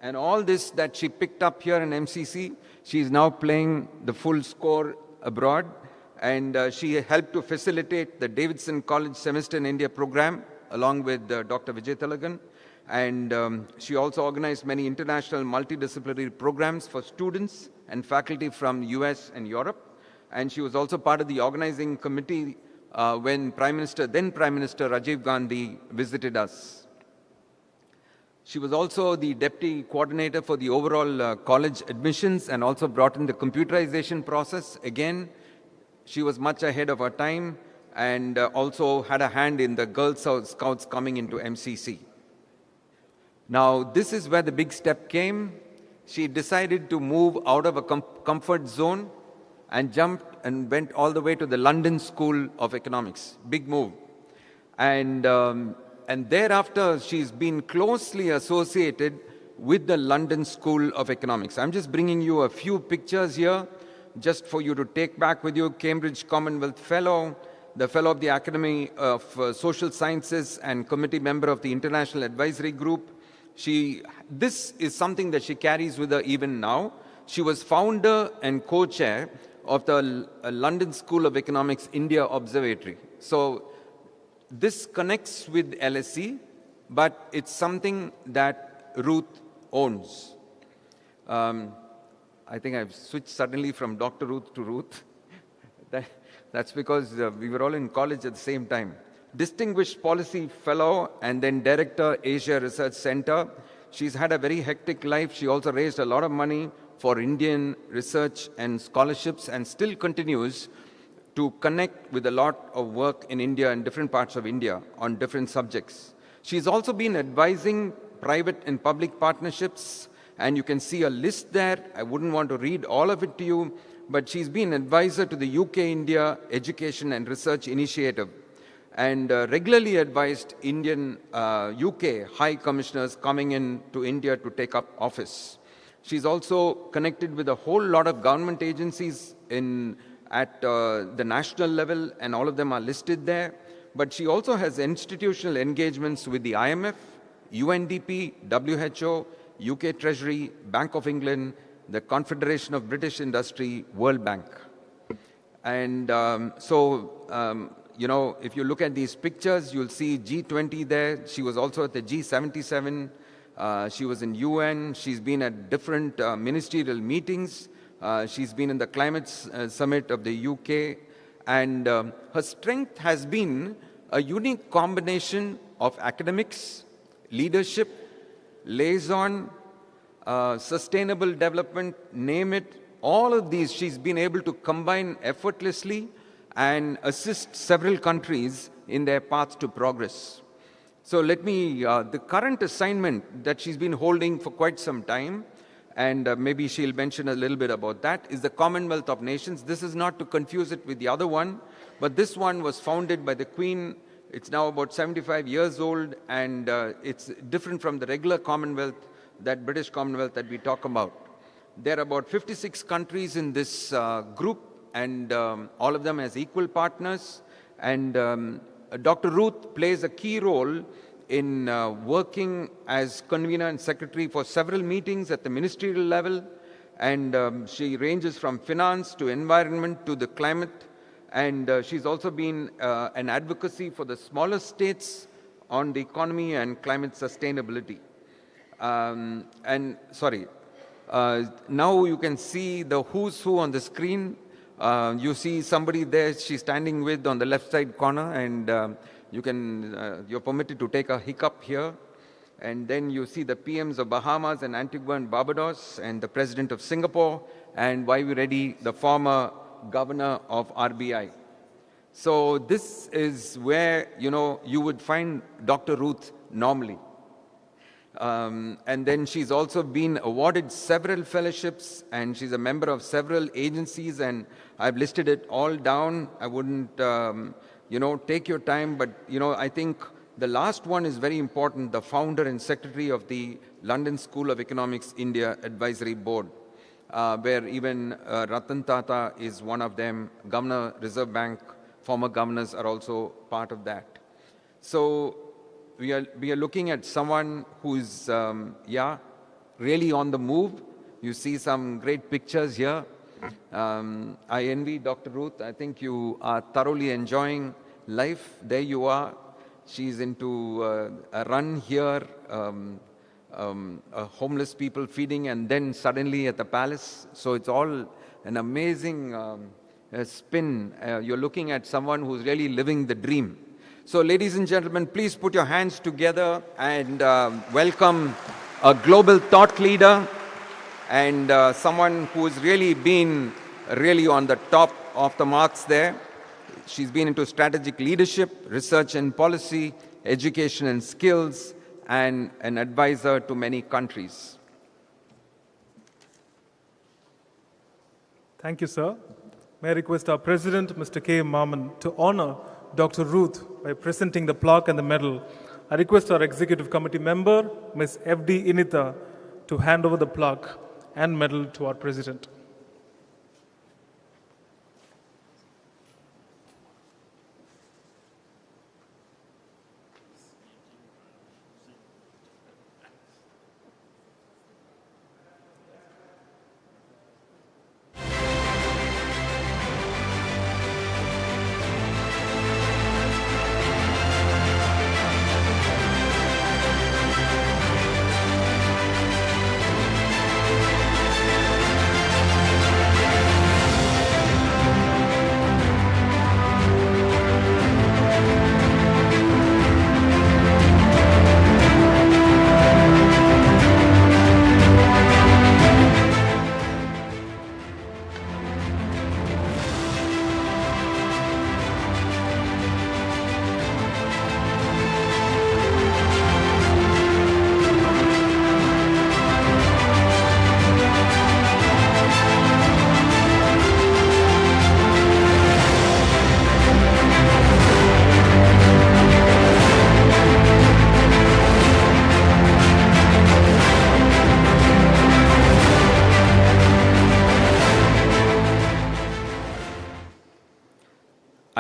and all this that she picked up here in MCC, she is now playing the full score abroad, and she helped to facilitate the Davidson College Semester in India program, along with Dr. Vijaythalagan. And she also organized many international multidisciplinary programs for students and faculty from US and Europe. And she was also part of the organizing committee when then Prime Minister Rajiv Gandhi visited us. She was also the deputy coordinator for the overall college admissions and also brought in the computerization process. Again, she was much ahead of her time, and also had a hand in the Girl Scouts coming into MCC. Now, this is where the big step came. She decided to move out of a comfort zone and jumped and went all the way to the London School of Economics. Big move. And thereafter, she's been closely associated with the London School of Economics. I'm just bringing you a few pictures here, just for you to take back with you. Cambridge Commonwealth Fellow, the Fellow of the Academy of Social Sciences and committee member of the International Advisory Group. This is something that she carries with her even now. She was founder and co-chair of the London School of Economics India Observatory. So this connects with LSE, but it's something that Ruth owns. I think I've switched suddenly from Dr. Ruth to Ruth. That's because we were all in college at the same time. Distinguished Policy Fellow and then Director, Asia Research Center. She's had a very hectic life. She also raised a lot of money for Indian research and scholarships and still continues to connect with a lot of work in India and different parts of India on different subjects. She's also been advising private and public partnerships, and you can see a list there. I wouldn't want to read all of it to you, but she's been advisor to the UK-India Education and Research Initiative and regularly advised Indian UK High Commissioners coming in to India to take up office. She's also connected with a whole lot of government agencies at the national level, and all of them are listed there. But she also has institutional engagements with the IMF, UNDP, WHO, UK Treasury, Bank of England, the Confederation of British Industry, World Bank. And you know, if you look at these pictures, you'll see G20 there. She was also at the G77. She was in UN. She's been at different ministerial meetings. She's been in the Climate Summit of the UK. And her strength has been a unique combination of academics, leadership, liaison, sustainable development, name it. All of these she's been able to combine effortlessly and assist several countries in their paths to progress. So let me, the current assignment that she's been holding for quite some time, and maybe she'll mention a little bit about that, is the Commonwealth of Nations. This is not to confuse it with the other one, but this one was founded by the Queen. It's now about 75 years old, and it's different from the regular Commonwealth, that British Commonwealth that we talk about. There are about 56 countries in this group, and all of them as equal partners. And Dr. Ruth plays a key role in working as convener and secretary for several meetings at the ministerial level. And she ranges from finance to environment to the climate. And she's also been an advocacy for the smaller states on the economy and climate sustainability. Now you can see the who's who on the screen. You see somebody there she's standing with on the left side corner, and you're permitted to take a hiccup here. And then you see the PMs of Bahamas and Antigua and Barbados, and the President of Singapore, and Vayu Reddy, the former governor of RBI. So this is where, you know, you would find Dr. Ruth normally. And then she's also been awarded several fellowships, and she's a member of several agencies, and I've listed it all down. I wouldn't, take your time, but, I think the last one is very important, the founder and secretary of the London School of Economics India Advisory Board, where even Ratan Tata is one of them. Governor, Reserve Bank, former governors are also part of that. So we are looking at someone who's, really on the move. You see some great pictures here. I envy Dr. Ruth. I think you are thoroughly enjoying life. There you are. She's into a run here, homeless people feeding, and then suddenly at the palace. So it's all an amazing spin. You're looking at someone who's really living the dream. So ladies and gentlemen, please put your hands together and welcome a global thought leader and someone who's really been on the top of the marks there. She's been into strategic leadership, research and policy, education and skills, and an advisor to many countries. Thank you, sir. May I request our President, Mr. K.M.MAMMEN, to honor Dr. Ruth by presenting the plaque and the medal. I request our Executive Committee member, Ms. F.D. Initha, to hand over the plaque and medal to our President.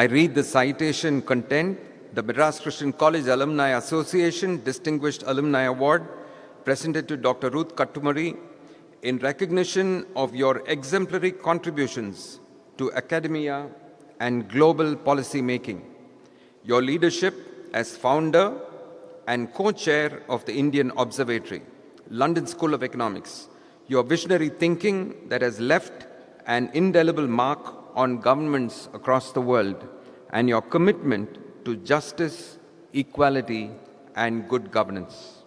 I read the citation content. The Madras Christian College Alumni Association Distinguished Alumni Award presented to Dr. Ruth Kattumuri in recognition of your exemplary contributions to academia and global policy making. Your leadership as founder and co-chair of the Indian Observatory, London School of Economics, your visionary thinking that has left an indelible mark on governments across the world, and your commitment to justice, equality, and good governance.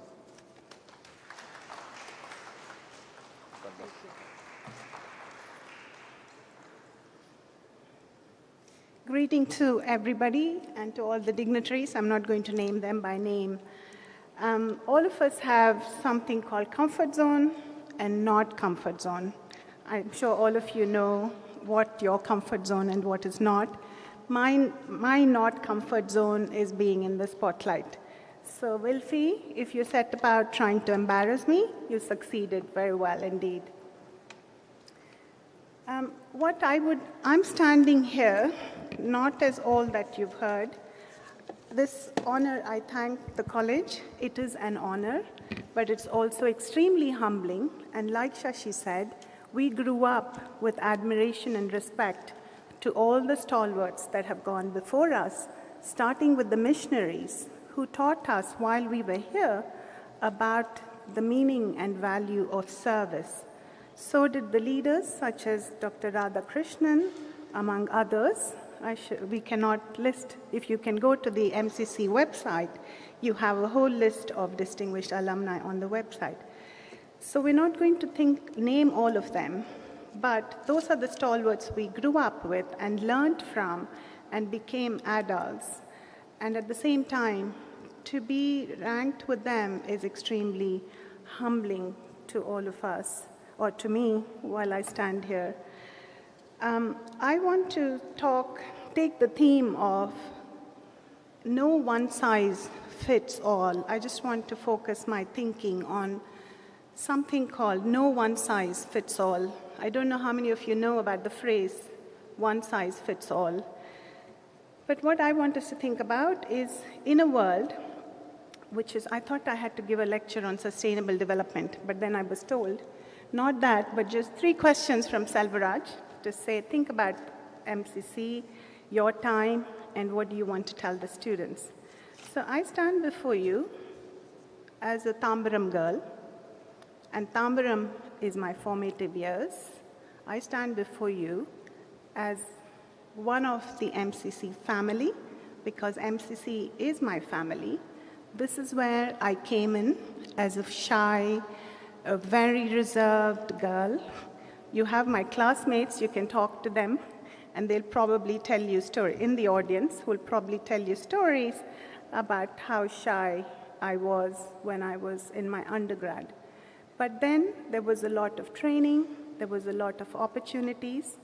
Greeting to everybody and to all the dignitaries. I'm not going to name them by name. All of us have something called comfort zone and not comfort zone. I'm sure all of you know what your comfort zone and what is not. My not comfort zone is being in the spotlight. So Wilfie, if you set about trying to embarrass me, you succeeded very well indeed. I'm standing here, not as all that you've heard. This honor, I thank the college. It is an honor, but it's also extremely humbling. And like Shashi said, we grew up with admiration and respect to all the stalwarts that have gone before us, starting with the missionaries who taught us while we were here about the meaning and value of service. So did the leaders such as Dr. Radhakrishnan, among others. We cannot list. If you can go to the MCC website, you have a whole list of distinguished alumni on the website. So we're not going to name all of them, but those are the stalwarts we grew up with and learned from and became adults. And at the same time, to be ranked with them is extremely humbling to all of us, or to me, while I stand here. I want to take the theme of no one size fits all. I just want to focus my thinking on something called no one size fits all. I don't know how many of you know about the phrase one size fits all. But what I want us to think about is in a world I thought I had to give a lecture on sustainable development, but then I was told, not that, but just 3 questions from Selvaraj to say, think about MCC, your time, and what do you want to tell the students. So I stand before you as a Tambaram girl, and Tambaram is my formative years. I stand before you as one of the MCC family, because MCC is my family. This is where I came in as a shy, a very reserved girl. You have my classmates, you can talk to them, and they'll probably tell you stories. In the audience, will probably tell you stories about how shy I was when I was in my undergrad. But then there was a lot of training, there was a lot of opportunities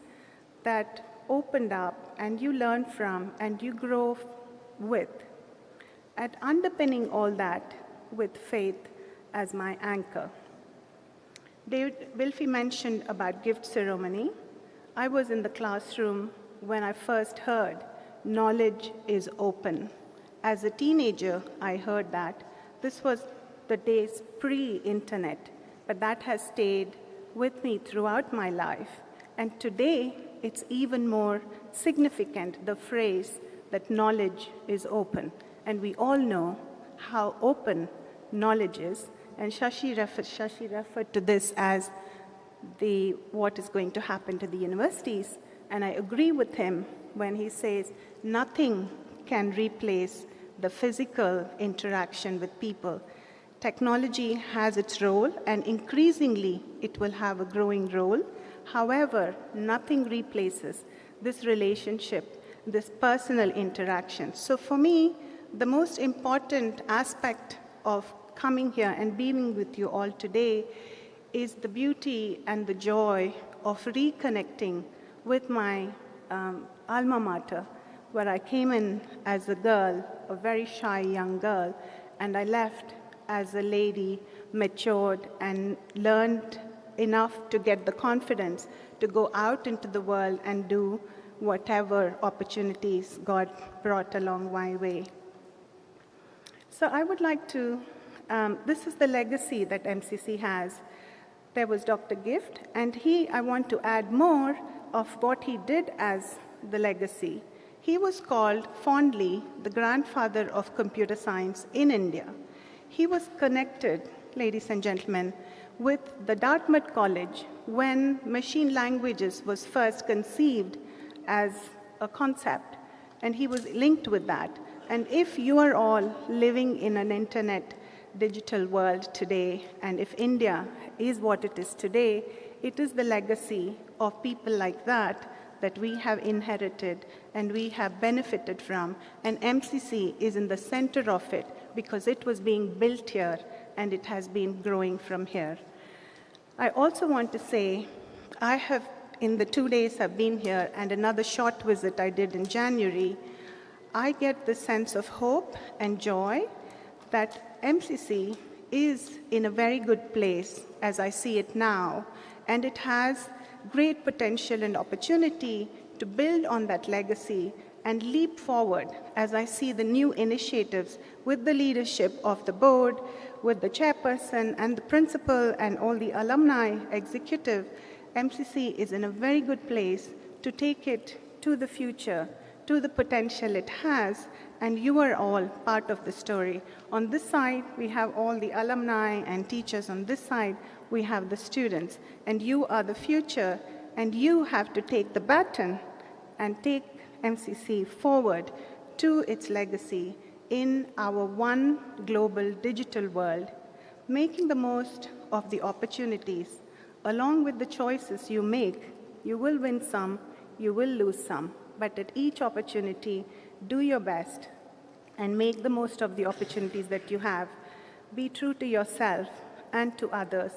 that opened up, and you learn from, and you grow with. And underpinning all that with faith as my anchor. Wilfie mentioned about gift ceremony. I was in the classroom when I first heard knowledge is open. As a teenager, I heard that. This was the days pre-internet, but that has stayed with me throughout my life. And today, it's even more significant, the phrase that knowledge is open. And we all know how open knowledge is. And Shashi referred to this as what is going to happen to the universities. And I agree with him when he says nothing can replace the physical interaction with people. Technology has its role, and increasingly it will have a growing role. However, nothing replaces this relationship, this personal interaction. So for me, the most important aspect of coming here and being with you all today is the beauty and the joy of reconnecting with my alma mater, where I came in as a girl, a very shy young girl, and I left as a lady, matured, and learned enough to get the confidence to go out into the world and do whatever opportunities God brought along my way. So I would like to, this is the legacy that MCC has. There was Dr. Gift, and I want to add more of what he did as the legacy. He was called fondly the grandfather of computer science in India. He was connected, ladies and gentlemen, with the Dartmouth College when machine languages was first conceived as a concept, and he was linked with that. And if you are all living in an internet digital world today, and if India is what it is today, it is the legacy of people like that that we have inherited and we have benefited from, and MCC is in the center of it because it was being built here and it has been growing from here. I also want to say, I have, in the 2 days I've been here and another short visit I did in January, I get the sense of hope and joy that MCC is in a very good place as I see it now, and it has great potential and opportunity to build on that legacy and leap forward as I see the new initiatives with the leadership of the board, with the chairperson and the principal and all the alumni executive. MCC is in a very good place to take it to the future, to the potential it has, and you are all part of the story. On this side, we have all the alumni and teachers. On this side, we have the students, and you are the future, and you have to take the baton and take MCC forward to its legacy in our one global digital world, making the most of the opportunities. Along with the choices you make, you will win some, you will lose some, but at each opportunity, do your best and make the most of the opportunities that you have. Be true to yourself and to others.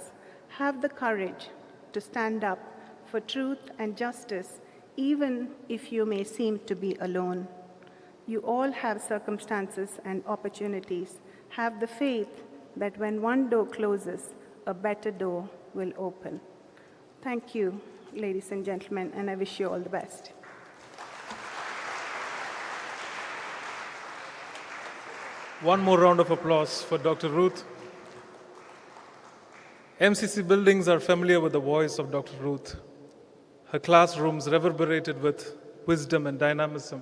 Have the courage to stand up for truth and justice, even if you may seem to be alone. You all have circumstances and opportunities. Have the faith that when one door closes, a better door will open. Thank you, ladies and gentlemen, and I wish you all the best. One more round of applause for Dr. Ruth. MCC buildings are familiar with the voice of Dr. Ruth. Her classrooms reverberated with wisdom and dynamism.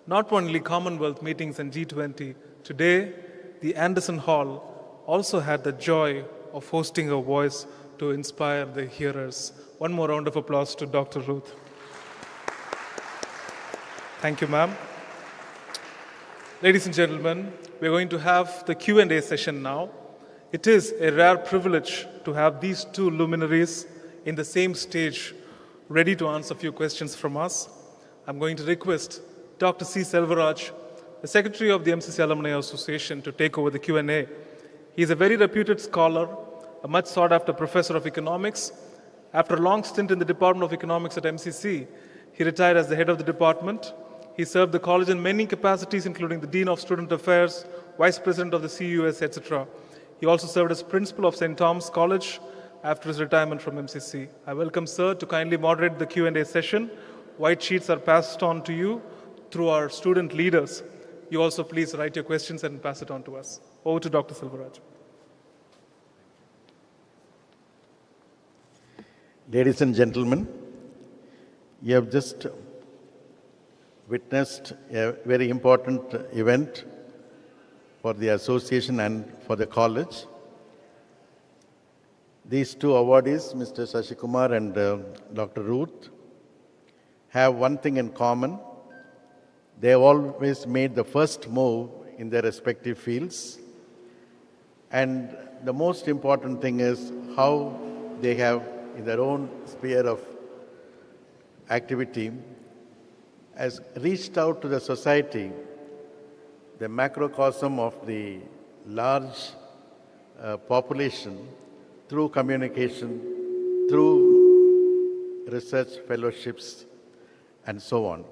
Not only Commonwealth meetings and G20, today the Anderson Hall also had the joy of hosting her voice to inspire the hearers. One more round of applause to Dr. Ruth. Thank you, ma'am. Ladies and gentlemen, we're going to have the Q&A session now. It is a rare privilege to have these two luminaries in the same stage, ready to answer a few questions from us. I'm going to request Dr. C. Selvaraj, the Secretary of the MCC Alumni Association, to take over the Q&A. He is a very reputed scholar, a much sought-after professor of economics. After a long stint in the Department of Economics at MCC, he retired as the head of the department. He served the college in many capacities, including the Dean of Student Affairs, Vice President of the CUS, etc. He also served as Principal of St. Thomas College after his retirement from MCC. I welcome Sir to kindly moderate the Q&A session. White sheets are passed on to you through our student leaders. You also please write your questions and pass it on to us. Over to Dr. Selvaraj. Ladies and gentlemen, you have just witnessed a very important event for the association and for the college. These two awardees, Mr. Shashi Kumar and Dr. Ruth, have one thing in common. They have always made the first move in their respective fields. And the most important thing is how they have, in their own sphere of activity, has reached out to the society, the macrocosm of the large population, through communication, through research fellowships, and so on.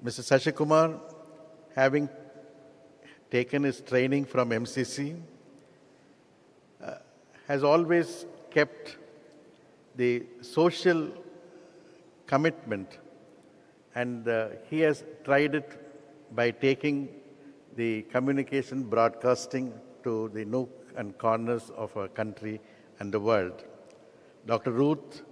Mr. Shashi Kumar, having taken his training from MCC, has always kept the social commitment And he has tried it by taking the communication broadcasting to the nook and corners of our country and the world. Dr. Ruth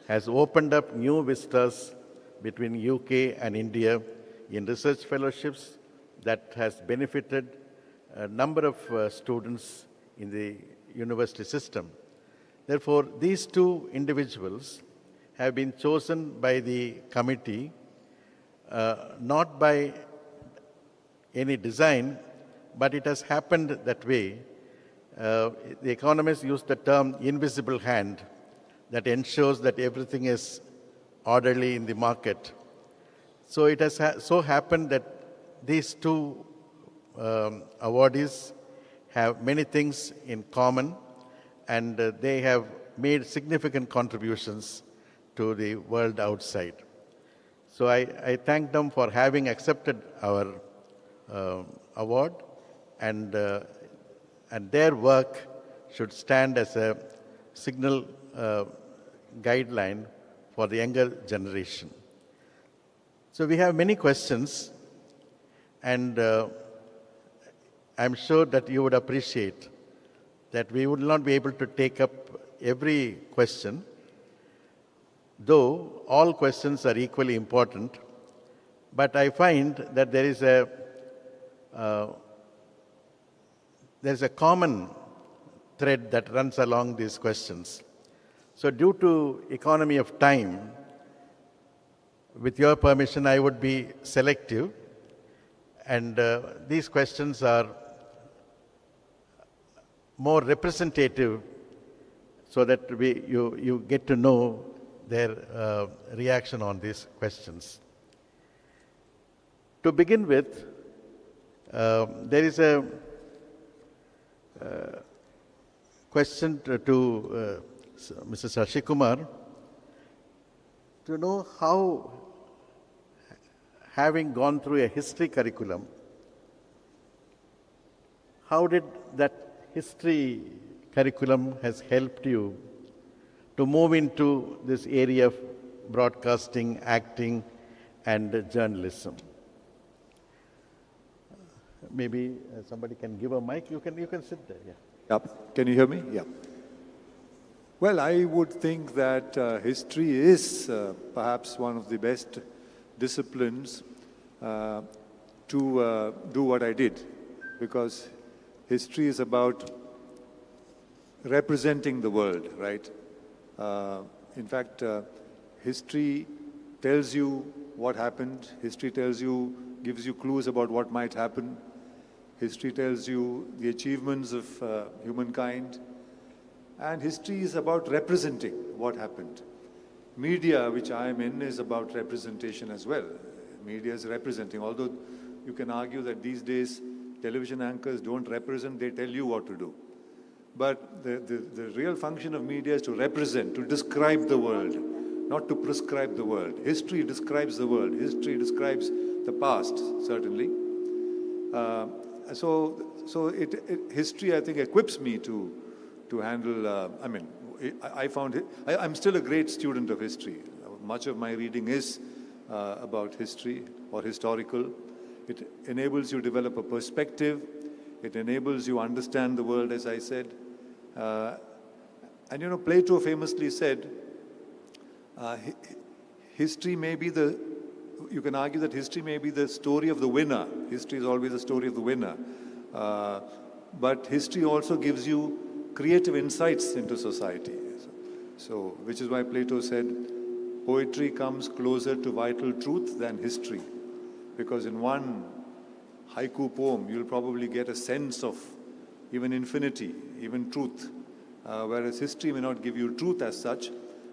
has opened up new vistas between UK and India in research fellowships that has benefited a number of students in the university system. Therefore, these two individuals have been chosen by the committee not by any design, but it has happened that way. The economists use the term invisible hand that ensures that everything is orderly in the market. So it has so happened that these two awardees have many things in common, and they have made significant contributions to the world outside. So I thank them for having accepted our award, and their work should stand as a signal guideline for the younger generation. So we have many questions, and I'm sure that you would appreciate that we would not be able to take up every question, though all questions are equally important. But I find that there's a common thread that runs along these questions. So due to economy of time, with your permission, I would be selective. And these questions are more representative so that you get to know their reaction on these questions. To begin with, there is a question to Mr. Shashi Kumar to know how, having gone through a history curriculum, how did that history curriculum has helped you to move into this area of broadcasting, acting, and journalism? Maybe somebody can give a mic. You can sit there. Yeah. Yep. Can you hear me? Yeah. Well, I would think that history is perhaps one of the best disciplines to do what I did, because history is about representing the world, right? In fact, history tells you what happened. History tells you, gives you clues about what might happen. History tells you the achievements of humankind. And history is about representing what happened. Media, which I am in, is about representation as well. Media is representing, although you can argue that these days television anchors don't represent, they tell you what to do. But the real function of media is to represent, to describe the world, not to prescribe the world. History describes the world. History describes the past, certainly. History, I think, equips me to handle, I'm still a great student of history. Much of my reading is about history or historical. It enables you to develop a perspective. It enables you understand the world, as I said. And you know, Plato famously said, history may be you can argue that history may be the story of the winner. History is always the story of the winner. But history also gives you creative insights into society. So, which is why Plato said, poetry comes closer to vital truth than history. Because in one haiku poem, you'll probably get a sense of even infinity, even truth. Whereas history may not give you truth as such,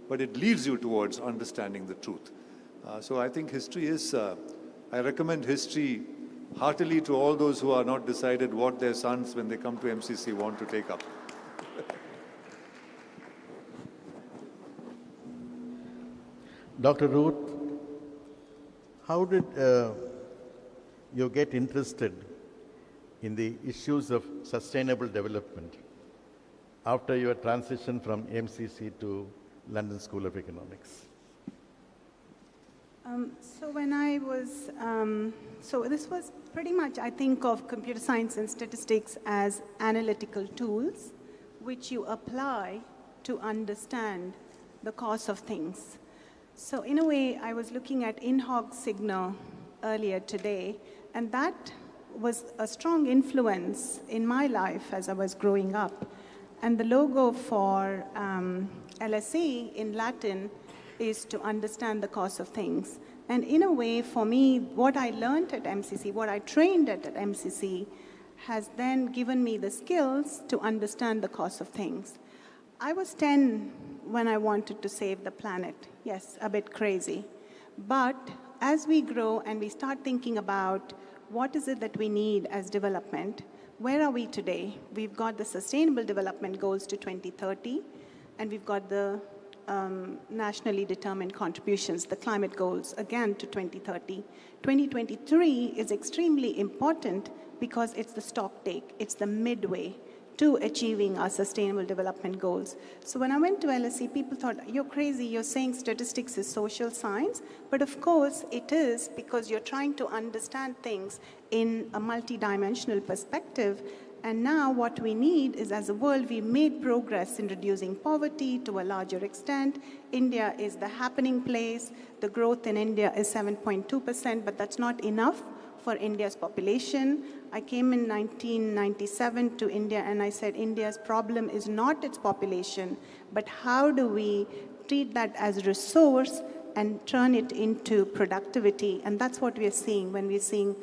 but it leads you towards understanding the truth. So I think history is, I recommend history heartily to all those who are not decided what their sons, when they come to MCC, want to take up. Dr. Ruth, how did you get interested in the issues of sustainable development after your transition from MCC to London School of Economics? So when I was, so this was pretty much, I think of computer science and statistics as analytical tools, which you apply to understand the cause of things. So in a way, I was looking at in-hog signal earlier today, and that was a strong influence in my life as I was growing up. And the logo for LSE in Latin is to understand the cause of things. And in a way, for me, what I learned at MCC, what I trained at MCC, has then given me the skills to understand the cause of things. I was 10 when I wanted to save the planet. Yes, a bit crazy. But as we grow and we start thinking about what is it that we need as development, where are we today? We've got the Sustainable Development Goals to 2030, and we've got the nationally determined contributions, the climate goals, again to 2030. 2023 is extremely important because it's the stock take, it's the midway to achieving our sustainable development goals. So when I went to LSE, people thought, you're crazy, you're saying statistics is social science, but of course it is, because you're trying to understand things in a multidimensional perspective. And now what we need is, as a world, we've made progress in reducing poverty to a larger extent. India is the happening place. The growth in India is 7.2%, but that's not enough for India's population. I came in 1997 to India and I said, India's problem is not its population, but how do we treat that as a resource and turn it into productivity? And that's what we are seeing when we're seeing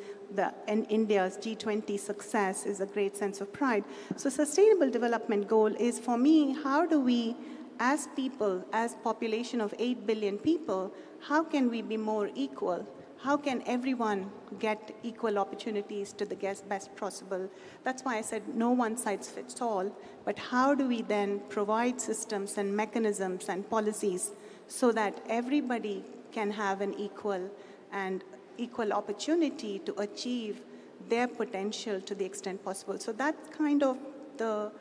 India's G20 success is a great sense of pride. So sustainable development goal is, for me, how do we, as people, as population of 8 billion people, how can we be more equal? How can everyone get equal opportunities to the best possible? That's why I said no one size fits all, but how do we then provide systems and mechanisms and policies so that everybody can have an equal opportunity to achieve their potential to the extent possible. So that's kind of the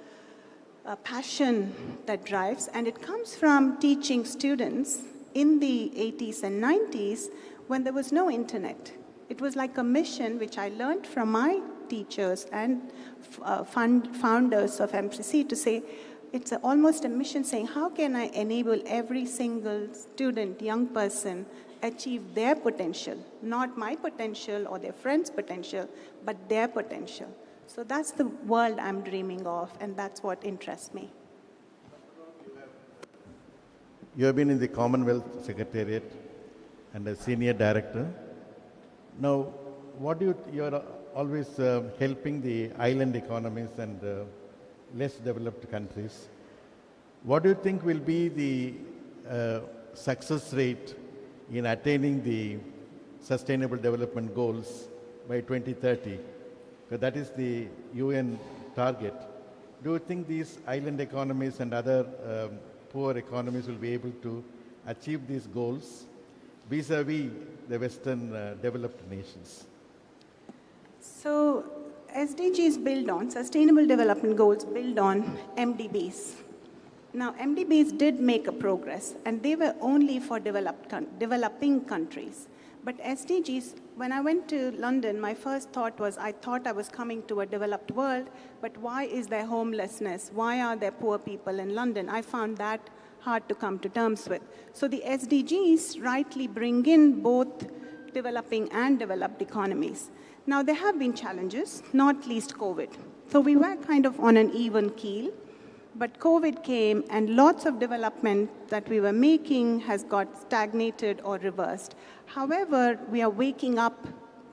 passion that drives, and it comes from teaching students in the 80s and 90s when there was no internet. It was like a mission which I learned from my teachers and founders of MCC to say, it's almost a mission saying, how can I enable every single student, young person, achieve their potential, not my potential or their friend's potential, but their potential. So that's the world I'm dreaming of, and that's what interests me. You have been in the Commonwealth Secretariat and a senior director. Now, what do you're always helping the island economies and less developed countries. What do you think will be the success rate in attaining the Sustainable Development Goals by 2030? Because that is the UN target. Do you think these island economies and other poor economies will be able to achieve these goals vis-a-vis the Western developed nations? So SDGs build on, Sustainable Development Goals build on MDBs. Now, MDBs did make a progress, and they were only for developing countries. But SDGs, when I went to London, my first thought was, I thought I was coming to a developed world, but why is there homelessness? Why are there poor people in London? I found that hard to come to terms with. So the SDGs rightly bring in both developing and developed economies. Now, there have been challenges, not least COVID. So we were kind of on an even keel. But COVID came, and lots of development that we were making has got stagnated or reversed. However, we are waking up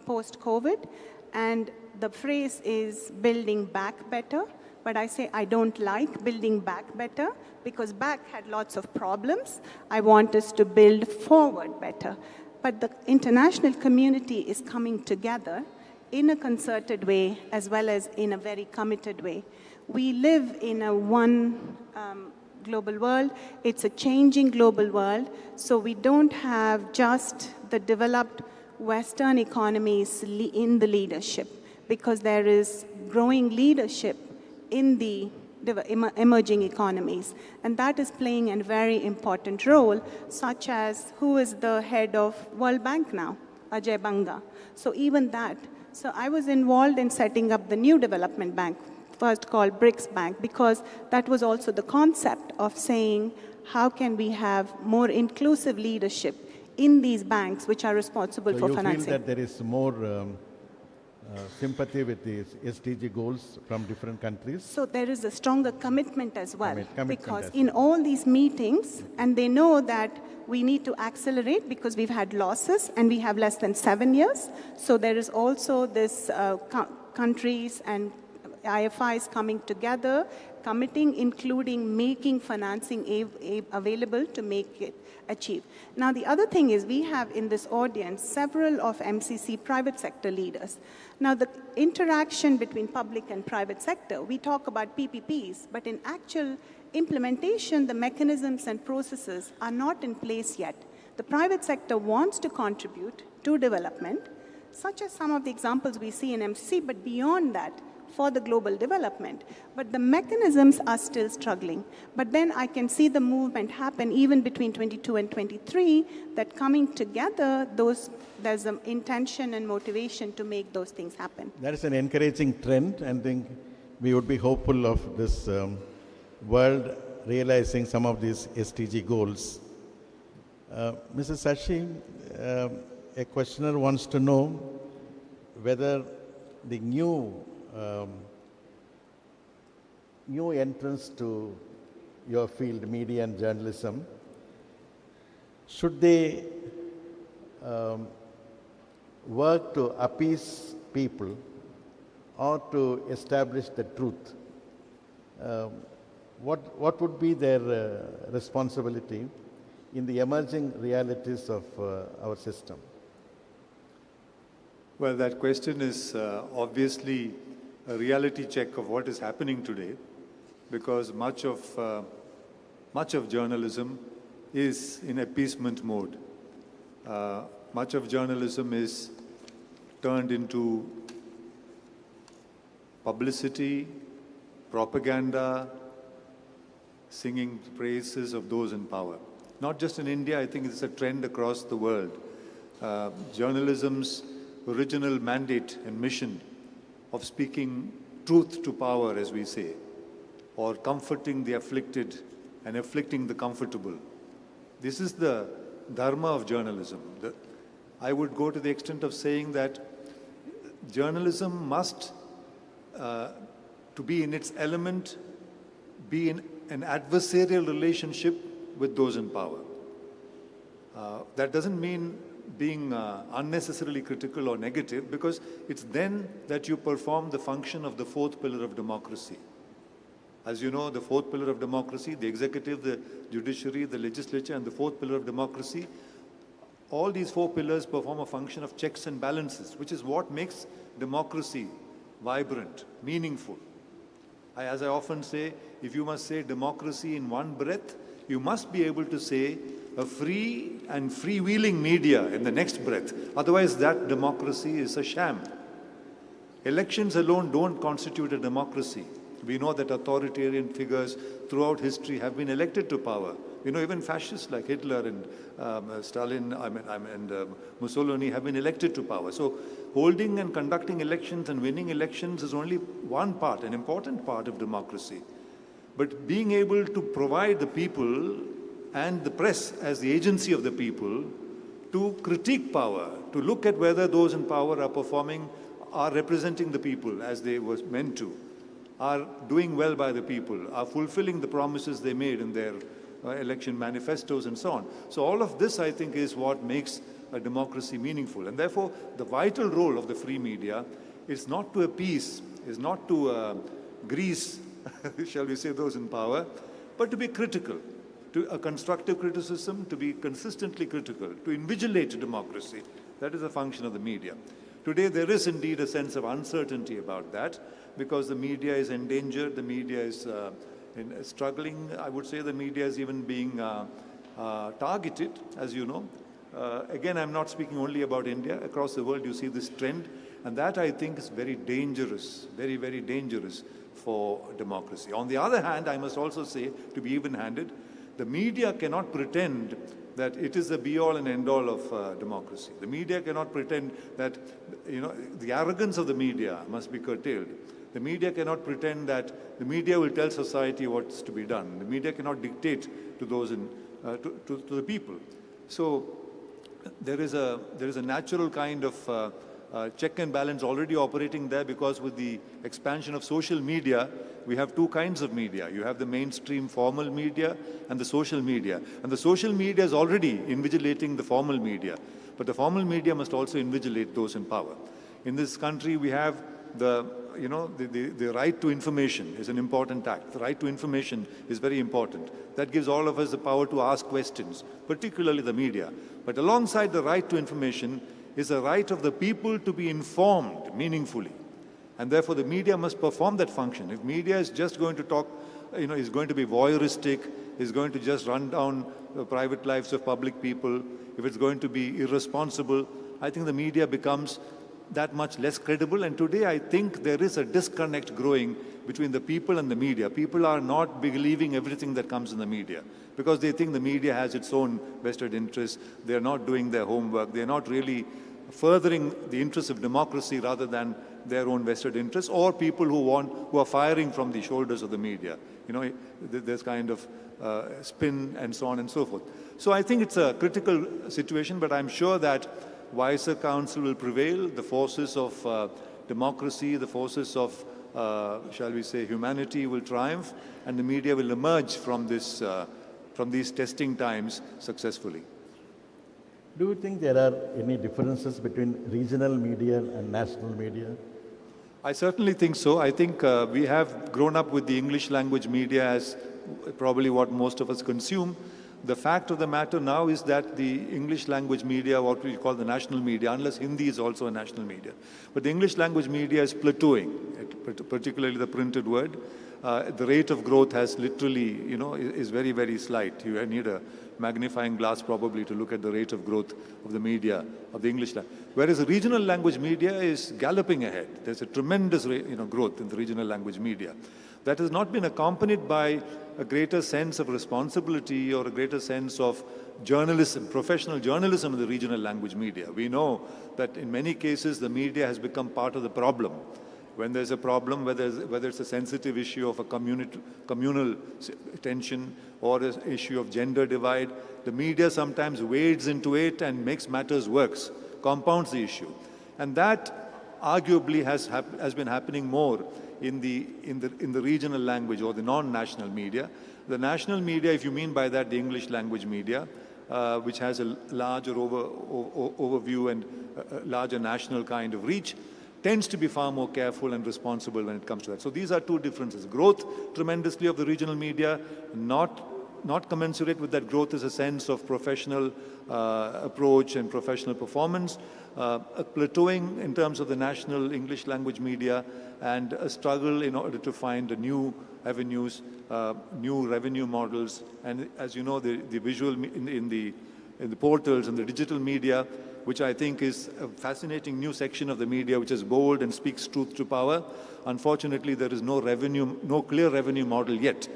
post-COVID, and the phrase is building back better. But I say I don't like building back better, because back had lots of problems. I want us to build forward better. But the international community is coming together in a concerted way, as well as in a very committed way. We live in a one global world. It's a changing global world. So we don't have just the developed Western economies in the leadership, because there is growing leadership in the emerging economies. And that is playing a very important role, such as who is the head of World Bank now, Ajay Banga. So even that. So I was involved in setting up the new development bank, first called BRICS Bank, because that was also the concept of saying, how can we have more inclusive leadership in these banks which are responsible for financing? So you feel that there is more sympathy with these SDG goals from different countries? So there is a stronger commitment as well. Because as in all these meetings, and they know that we need to accelerate because we've had losses and we have less than 7 years. So there is also this countries and IFIs coming together, committing, including making financing available to make it achieve. Now, the other thing is we have in this audience several of MCC private sector leaders. Now, the interaction between public and private sector, we talk about PPPs, but in actual implementation, the mechanisms and processes are not in place yet. The private sector wants to contribute to development, such as some of the examples we see in MCC, but beyond that, for the global development. But the mechanisms are still struggling. But then I can see the movement happen even between 22 and 23, that coming together, there's an intention and motivation to make those things happen. That is an encouraging trend, and I think we would be hopeful of this world realizing some of these SDG goals. Mrs. Sashi, a questioner wants to know whether the new entrance to your field, media and journalism, should they work to appease people or to establish the truth? What would be their responsibility in the emerging realities of our system? Well, that question is obviously a reality check of what is happening today, because much of journalism is in appeasement mode. Much of journalism is turned into publicity, propaganda, singing praises of those in power. Not just in India, I think it's a trend across the world. Journalism's original mandate and mission of speaking truth to power, as we say, or comforting the afflicted and afflicting the comfortable. This is the dharma of journalism. I would go to the extent of saying that journalism must, to be in its element, be in an adversarial relationship with those in power. That doesn't mean being unnecessarily critical or negative, because it's then that you perform the function of the fourth pillar of democracy. As you know, the fourth pillar of democracy, the executive, the judiciary, the legislature, and the fourth pillar of democracy, all these four pillars perform a function of checks and balances, which is what makes democracy vibrant, meaningful. As I often say, if you must say democracy in one breath, you must be able to say a free and freewheeling media in the next breath. Otherwise, that democracy is a sham. Elections alone don't constitute a democracy. We know that authoritarian figures throughout history have been elected to power. We know even fascists like Hitler and Stalin and Mussolini have been elected to power. So holding and conducting elections and winning elections is only one part, an important part of democracy. But being able to provide the people and the press as the agency of the people to critique power, to look at whether those in power are representing the people as they were meant to, are doing well by the people, are fulfilling the promises they made in their election manifestos and so on. So all of this, I think, is what makes a democracy meaningful. And therefore, the vital role of the free media is not to appease, is not to grease, shall we say, those in power, but to be critical, to a constructive criticism, to be consistently critical, to invigilate democracy. That is a function of the media. Today, there is indeed a sense of uncertainty about that, because the media is endangered, the media is struggling. I would say the media is even being targeted, as you know. Again, I'm not speaking only about India. Across the world, you see this trend, and that, I think, is very dangerous, very, very dangerous for democracy. On the other hand, I must also say, to be even-handed, the media cannot pretend that it is the be-all and end-all of democracy. The media cannot pretend that, the arrogance of the media must be curtailed. The media cannot pretend that the media will tell society what's to be done. The media cannot dictate to those to the people. So there is a natural kind of check and balance already operating there, because with the expansion of social media, we have two kinds of media. You have the mainstream formal media and the social media. And the social media is already invigilating the formal media. But the formal media must also invigilate those in power. In this country, we have the right to information is an important act. The right to information is very important. That gives all of us the power to ask questions, particularly the media. But alongside the right to information is the right of the people to be informed meaningfully. And therefore, the media must perform that function. If media is just going to talk, is going to be voyeuristic, is going to just run down the private lives of public people, if it's going to be irresponsible, I think the media becomes that much less credible. And today, I think there is a disconnect growing between the people and the media. People are not believing everything that comes in the media because they think the media has its own vested interests. They're not doing their homework. They're not really furthering the interests of democracy rather than their own vested interests, or people who are firing from the shoulders of the media. There's kind of spin and so on and so forth. So I think it's a critical situation, but I'm sure that wiser counsel will prevail. The forces of democracy, the forces of, shall we say, humanity will triumph, and the media will emerge from these testing times successfully. Do you think there are any differences between regional media and national media? I certainly think so. I think we have grown up with the English language media as probably what most of us consume. The fact of the matter now is that the English language media, what we call the national media, unless Hindi is also a national media, but the English language media is plateauing, particularly the printed word. The rate of growth has literally, is very, very slight. You need a magnifying glass probably to look at the rate of growth of the media, of the English language. Whereas the regional language media is galloping ahead. There's a tremendous growth in the regional language media. That has not been accompanied by a greater sense of responsibility or a greater sense of journalism, professional journalism in the regional language media. We know that in many cases the media has become part of the problem. When there's a problem, whether it's a sensitive issue of a communal tension or an issue of gender divide, the media sometimes wades into it and makes matters worse, compounds the issue. And that arguably has been happening more in the regional language or the non-national media. The national media, if you mean by that the English language media, which has a larger overview and a larger national kind of reach, tends to be far more careful and responsible when it comes to that. So these are two differences. Growth tremendously of the regional media, not commensurate with that growth is a sense of professional approach and professional performance, a plateauing in terms of the national English language media, and a struggle in order to find new avenues, new revenue models. And as you know, the visual in the portals and the digital media, which I think is a fascinating new section of the media, which is bold and speaks truth to power. Unfortunately, there is no clear revenue model yet.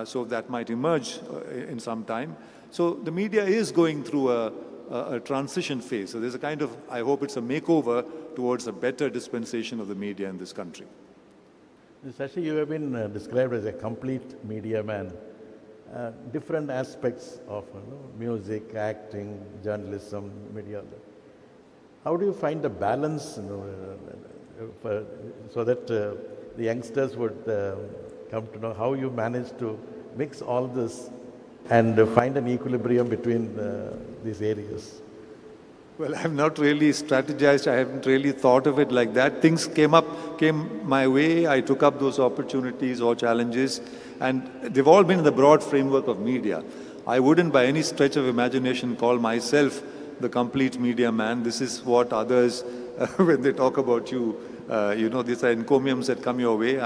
So that might emerge in some time. So the media is going through a transition phase. So there's a kind of, I hope it's a makeover towards a better dispensation of the media in this country. Sashi, you have been described as a complete media man. Different aspects of music, acting, journalism, media. How do you find the balance so that the youngsters would come to know how you manage to mix all this and find an equilibrium between these areas? Well, I have not really strategized. I haven't really thought of it like that. Things came my way. I took up those opportunities or challenges, and they've all been in the broad framework of media. I wouldn't by any stretch of imagination call myself the complete media man. This is what others, when they talk about you, these are encomiums that come your way.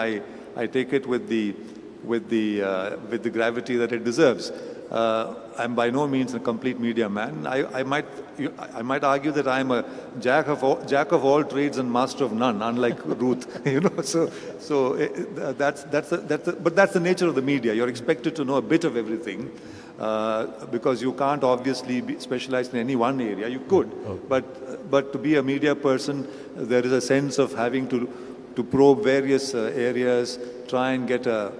I take it with the gravity that it deserves. I'm by no means a complete media man. I might argue that I'm a jack of all trades and master of none, unlike Ruth. But that's the nature of the media. You're expected to know a bit of everything. Because you can't obviously be specialized in any one area. You could, but to be a media person, there is a sense of having to probe various areas, try and get a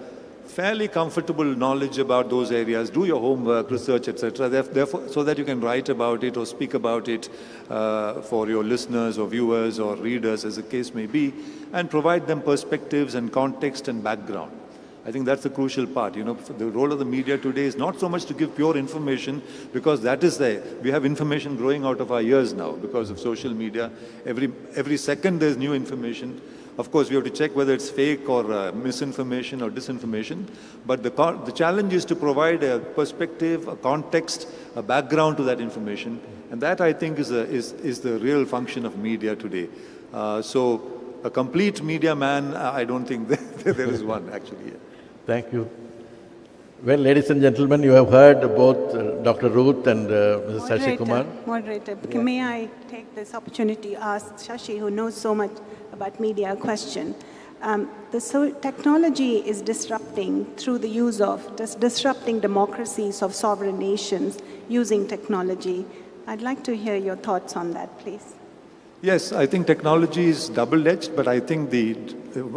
fairly comfortable knowledge about those areas, do your homework, research, etc. Therefore, so that you can write about it or speak about it for your listeners or viewers or readers, as the case may be, and provide them perspectives and context and background. I think that's the crucial part. You know, the role of the media today is not so much to give pure information, because that is there. We have information growing out of our ears now because of social media. Every second there's new information. Of course, we have to check whether it's fake or misinformation or disinformation. But the challenge is to provide a perspective, a context, a background to that information. And that, I think, is the real function of media today. So a complete media man, I don't think there is one, actually. Yeah. Thank you. Well, ladies and gentlemen, you have heard both Dr. Ruth and Mrs. Shashi Kumar. Moderator, may I take this opportunity to ask Shashi, who knows so much about media, a question? Technology is disrupting through the use of, disrupting democracies of sovereign nations using technology. I'd like to hear your thoughts on that, please. Yes, I think technology is double-edged, but I think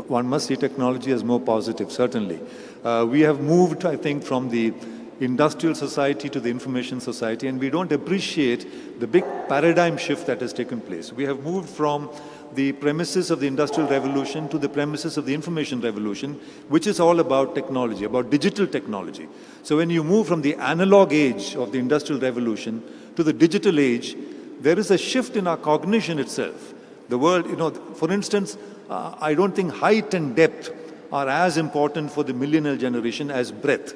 one must see technology as more positive, certainly. We have moved, I think, from the industrial society to the information society, and we don't appreciate the big paradigm shift that has taken place. We have moved from the premises of the Industrial Revolution to the premises of the Information Revolution, which is all about technology, about digital technology. So when you move from the analog age of the Industrial Revolution to the digital age, there is a shift in our cognition itself. The world, you know, for instance, I don't think height and depth are as important for the millennial generation as breadth,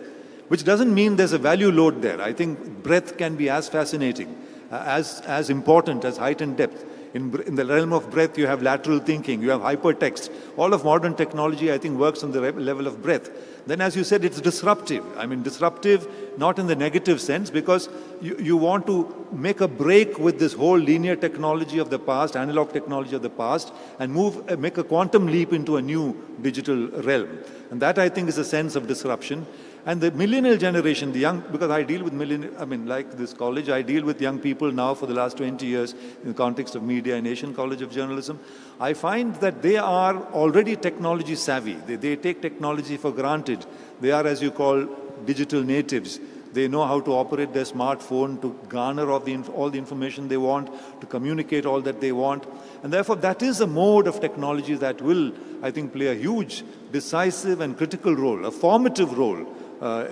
which doesn't mean there's a value load there. I think breadth can be as fascinating, as important as height and depth. In the realm of breadth, you have lateral thinking, you have hypertext. All of modern technology, I think, works on the level of breadth. Then, as you said, it's disruptive. I mean, disruptive not in the negative sense, because you want to make a break with this whole linear technology of the past, analog technology of the past, and make a quantum leap into a new digital realm. And that, I think, is a sense of disruption. And the millennial generation, the young, because I deal with like this college, I deal with young people now for the last 20 years in the context of media and Asian College of Journalism. I find that they are already technology savvy. They take technology for granted. They are, as you call, digital natives. They know how to operate their smartphone to garner all the information they want, to communicate all that they want. And therefore, that is a mode of technology that will, I think, play a huge, decisive and critical role, a formative role,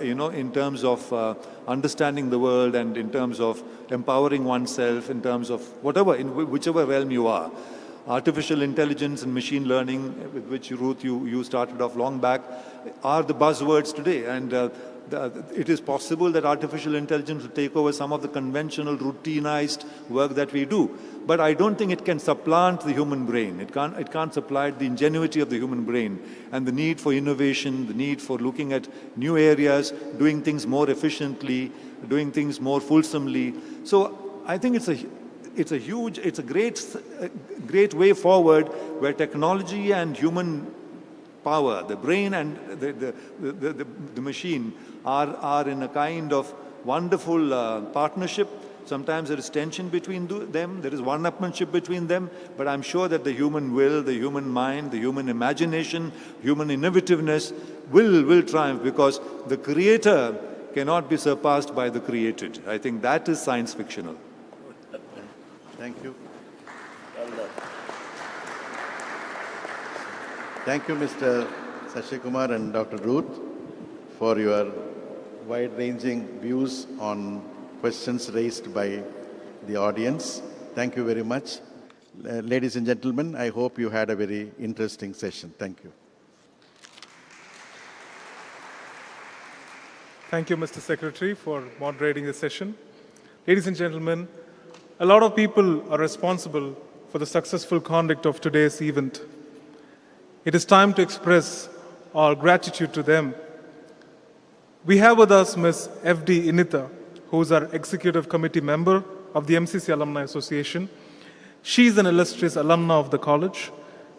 in terms of understanding the world and in terms of empowering oneself, in terms of whichever realm you are. Artificial intelligence and machine learning, with which, Ruth, you started off long back, are the buzzwords today. And it is possible that artificial intelligence will take over some of the conventional, routinized work that we do. But I don't think it can supplant the human brain. It can't supply the ingenuity of the human brain and the need for innovation, the need for looking at new areas, doing things more efficiently, doing things more fulsomely. So I think it's a great way forward, where technology and human power, the brain and the machine are in a kind of wonderful partnership. Sometimes there is tension between them, there is one-upmanship between them, but I'm sure that the human will, the human mind, the human imagination, human innovativeness will triumph, because the creator cannot be surpassed by the created. I think that is science fictional. Thank you. Thank you, Mr. Shashi Kumar and Dr. Ruth, for your wide-ranging views on questions raised by the audience. Thank you very much. Ladies and gentlemen, I hope you had a very interesting session. Thank you. Thank you, Mr. Secretary, for moderating the session. Ladies and gentlemen, a lot of people are responsible for the successful conduct of today's event. It is time to express our gratitude to them. We have with us Ms. F.D. Initha, who is our Executive Committee member of the MCC Alumni Association. She is an illustrious alumna of the college.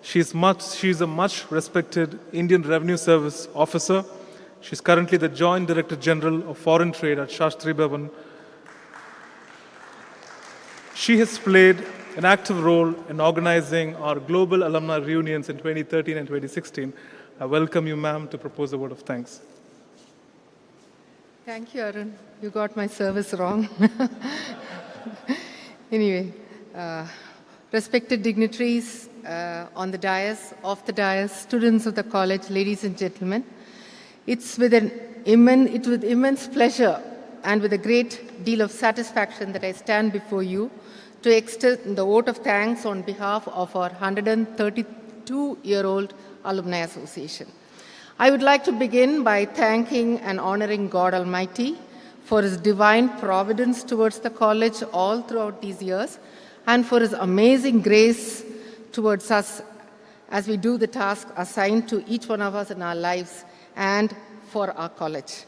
She is a much respected Indian Revenue Service officer. She is currently the Joint Director General of Foreign Trade at Shastri Bhavan. She has played an active role in organizing our global alumni reunions in 2013 and 2016. I welcome you, ma'am, to propose a word of thanks. Thank you, Arun. You got my service wrong. Anyway, respected dignitaries on the dais, off the dais, students of the college, ladies and gentlemen, it's with immense pleasure and with a great deal of satisfaction that I stand before you to extend the vote of thanks on behalf of our 132-year-old Alumni Association. I would like to begin by thanking and honoring God Almighty for His divine providence towards the college all throughout these years and for His amazing grace towards us as we do the task assigned to each one of us in our lives and for our college.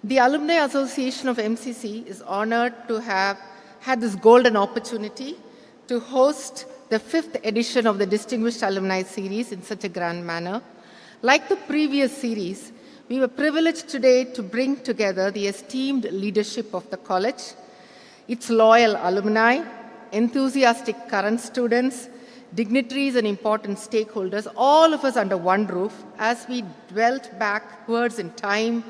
The Alumni Association of MCC is honored to have had this golden opportunity to host the 5th edition of the Distinguished Alumni Series in such a grand manner. Like the previous series, we were privileged today to bring together the esteemed leadership of the college, its loyal alumni, enthusiastic current students, dignitaries and important stakeholders, all of us under one roof. As we dwelt backwards in time,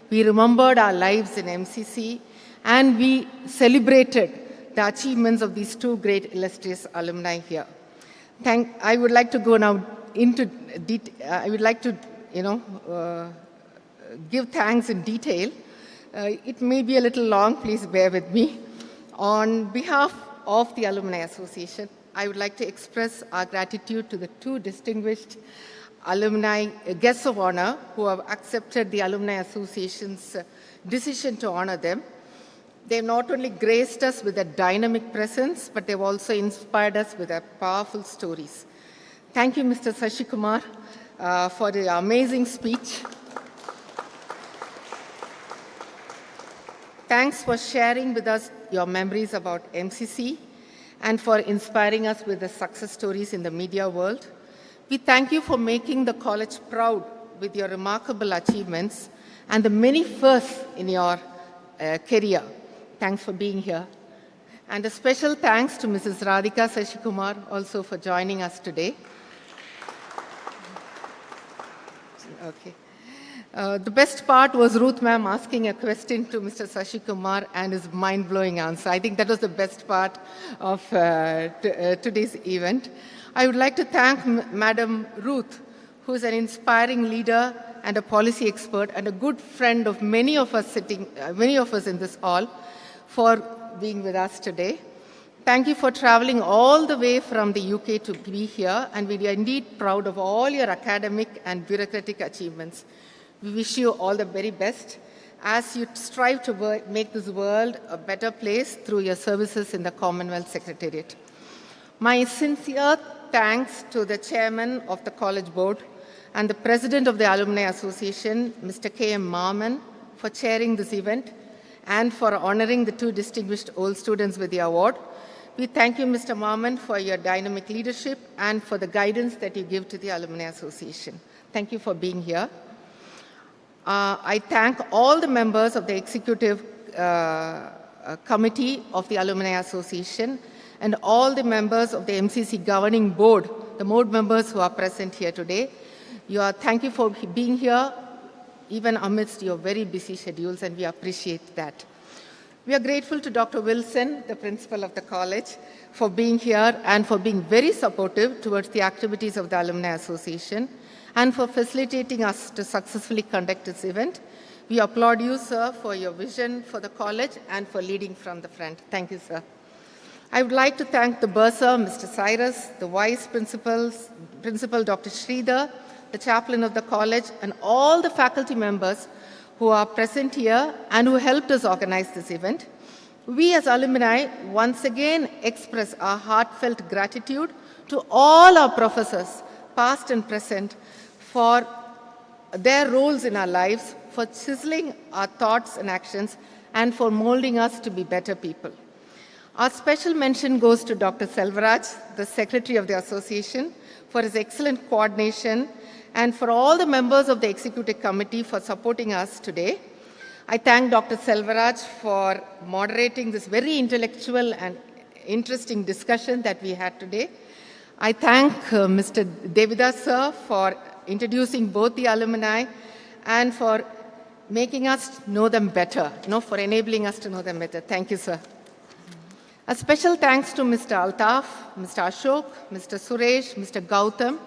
we remembered our lives in MCC and we celebrated the achievements of these two great illustrious alumni here. I would like to go now into detail. I would like to, give thanks in detail. It may be a little long, please bear with me. On behalf of the Alumni Association, I would like to express our gratitude to the two distinguished alumni guests of honor who have accepted the Alumni Association's decision to honor them. They've not only graced us with a dynamic presence, but they've also inspired us with their powerful stories. Thank you, Mr. Sashi Kumar, for the amazing speech. Thanks for sharing with us your memories about MCC and for inspiring us with the success stories in the media world. We thank you for making the college proud with your remarkable achievements and the many firsts in your career. Thanks for being here. And a special thanks to Mrs. Radhika Sashi Kumar also for joining us today. Okay. The best part was Ruth ma'am asking a question to Mr. Sashi Kumar and his mind-blowing answer. I think that was the best part of today's event. I would like to thank Madam Ruth, who is an inspiring leader and a policy expert and a good friend of many of us in this hall, for being with us today. Thank you for traveling all the way from the UK to be here, and we are indeed proud of all your academic and bureaucratic achievements. We wish you all the very best as you strive to make this world a better place through your services in the Commonwealth Secretariat. My sincere thanks to the Chairman of the College Board and the President of the Alumni Association, Mr. K.M.MAMMEN, for chairing this event and for honoring the two distinguished old students with the award. We thank you, Mr. Mammen, for your dynamic leadership and for the guidance that you give to the Alumni Association. Thank you for being here. I thank all the members of the Executive Committee of the Alumni Association and all the members of the MCC Governing Board, the board members who are present here today. Thank you for being here, even amidst your very busy schedules, and we appreciate that. We are grateful to Dr. Wilson, the principal of the college, for being here and for being very supportive towards the activities of the Alumni Association and for facilitating us to successfully conduct this event. We applaud you, sir, for your vision for the college and for leading from the front. Thank you, sir. I would like to thank the bursar, Mr. Cyrus, the vice principals, Principal Dr. Sridhar, the chaplain of the college, and all the faculty members who are present here and who helped us organize this event. We as alumni once again express our heartfelt gratitude to all our professors, past and present, for their roles in our lives, for chiseling our thoughts and actions, and for molding us to be better people. Our special mention goes to Dr. Selvaraj, the Secretary of the Association, for his excellent coordination, and for all the members of the Executive Committee for supporting us today. I thank Dr. Selvaraj for moderating this very intellectual and interesting discussion that we had today. I thank Mr. Devidas sir for introducing both the alumni and for making us know them better, for enabling us to know them better. Thank you, sir. A special thanks to Mr. Altaf, Mr. Ashok, Mr. Suresh, Mr. Gautam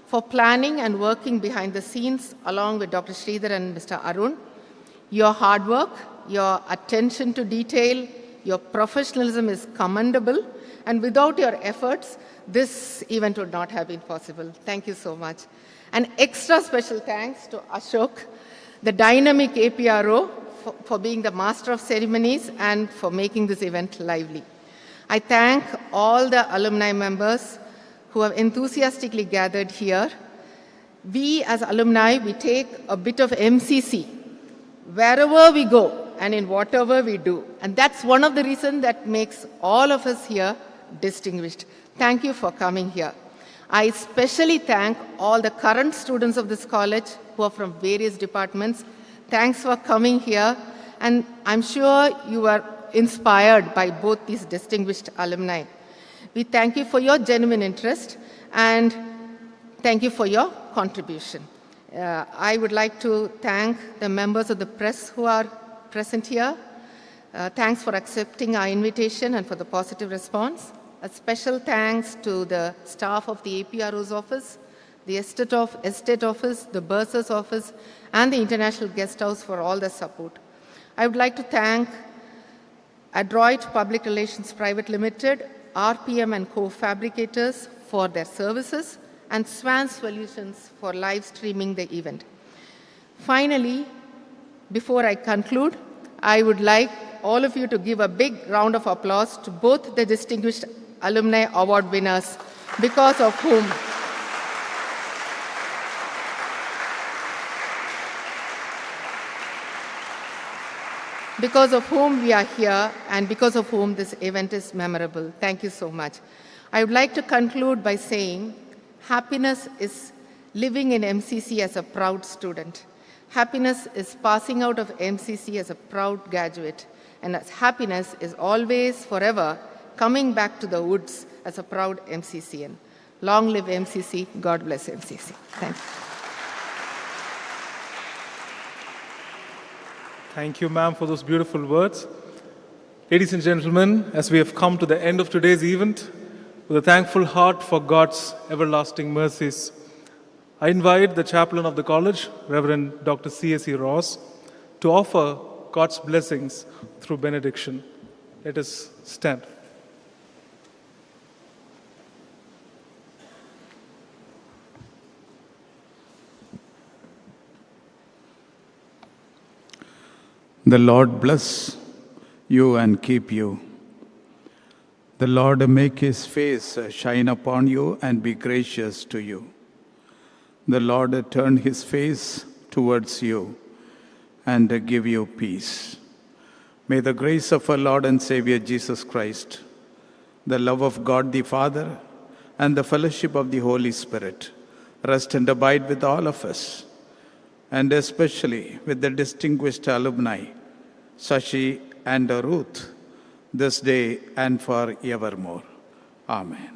for planning and working behind the scenes along with Dr. Sridhar and Mr. Arun. Your hard work, your attention to detail, your professionalism is commendable, and without your efforts, this event would not have been possible. Thank you so much. An extra special thanks to Ashok, the dynamic APRO, for being the master of ceremonies and for making this event lively. I thank all the alumni members who have enthusiastically gathered here. We as alumni, we take a bit of MCC wherever we go and in whatever we do. And that's one of the reasons that makes all of us here distinguished. Thank you for coming here. I especially thank all the current students of this college who are from various departments. Thanks for coming here. And I'm sure you are inspired by both these distinguished alumni. We thank you for your genuine interest and thank you for your contribution. I would like to thank the members of the press who are present here. Thanks for accepting our invitation and for the positive response. A special thanks to the staff of the APRO's office, the estate office, the bursar's office, and the International Guest House for all the support. I would like to thank Adroit Public Relations Private Limited, RPM and co-fabricators for their services, and Swan Solutions for live streaming the event. Finally, before I conclude, I would like all of you to give a big round of applause to both the distinguished alumni award winners, because of whom we are here and because of whom this event is memorable. Thank you so much. I would like to conclude by saying happiness is living in MCC as a proud student. Happiness is passing out of MCC as a proud graduate. And as happiness is always, forever, coming back to the woods as a proud MCCN. Long live MCC. God bless MCC. Thank you. Thank you, ma'am, for those beautiful words. Ladies and gentlemen, as we have come to the end of today's event, with a thankful heart for God's everlasting mercies, I invite the chaplain of the college, Reverend Dr. C.S.E. Ross, to offer God's blessings through benediction. Let us stand. The Lord bless you and keep you. The Lord make his face shine upon you and be gracious to you. The Lord turn his face towards you and give you peace. May the grace of our Lord and Savior Jesus Christ, the love of God the Father, and the fellowship of the Holy Spirit rest and abide with all of us, and especially with the distinguished alumni, Sashi and Ruth, this day and forevermore. Amen.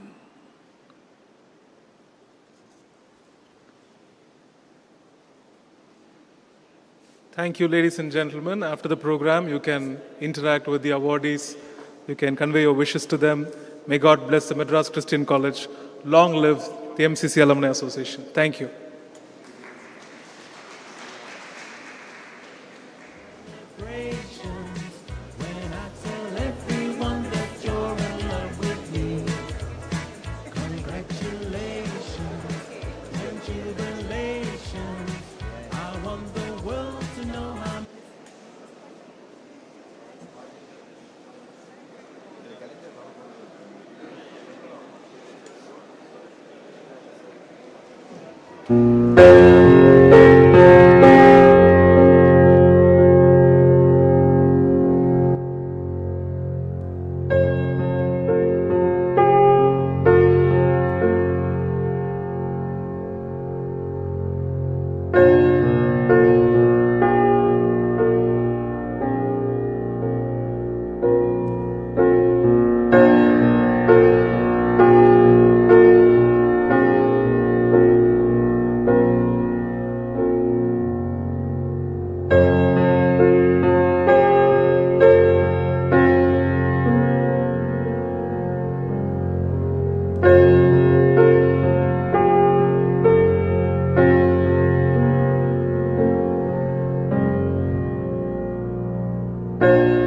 Thank you, ladies and gentlemen. After the program, you can interact with the awardees. You can convey your wishes to them. May God bless the Madras Christian College. Long live the MCC Alumni Association. Thank you. you.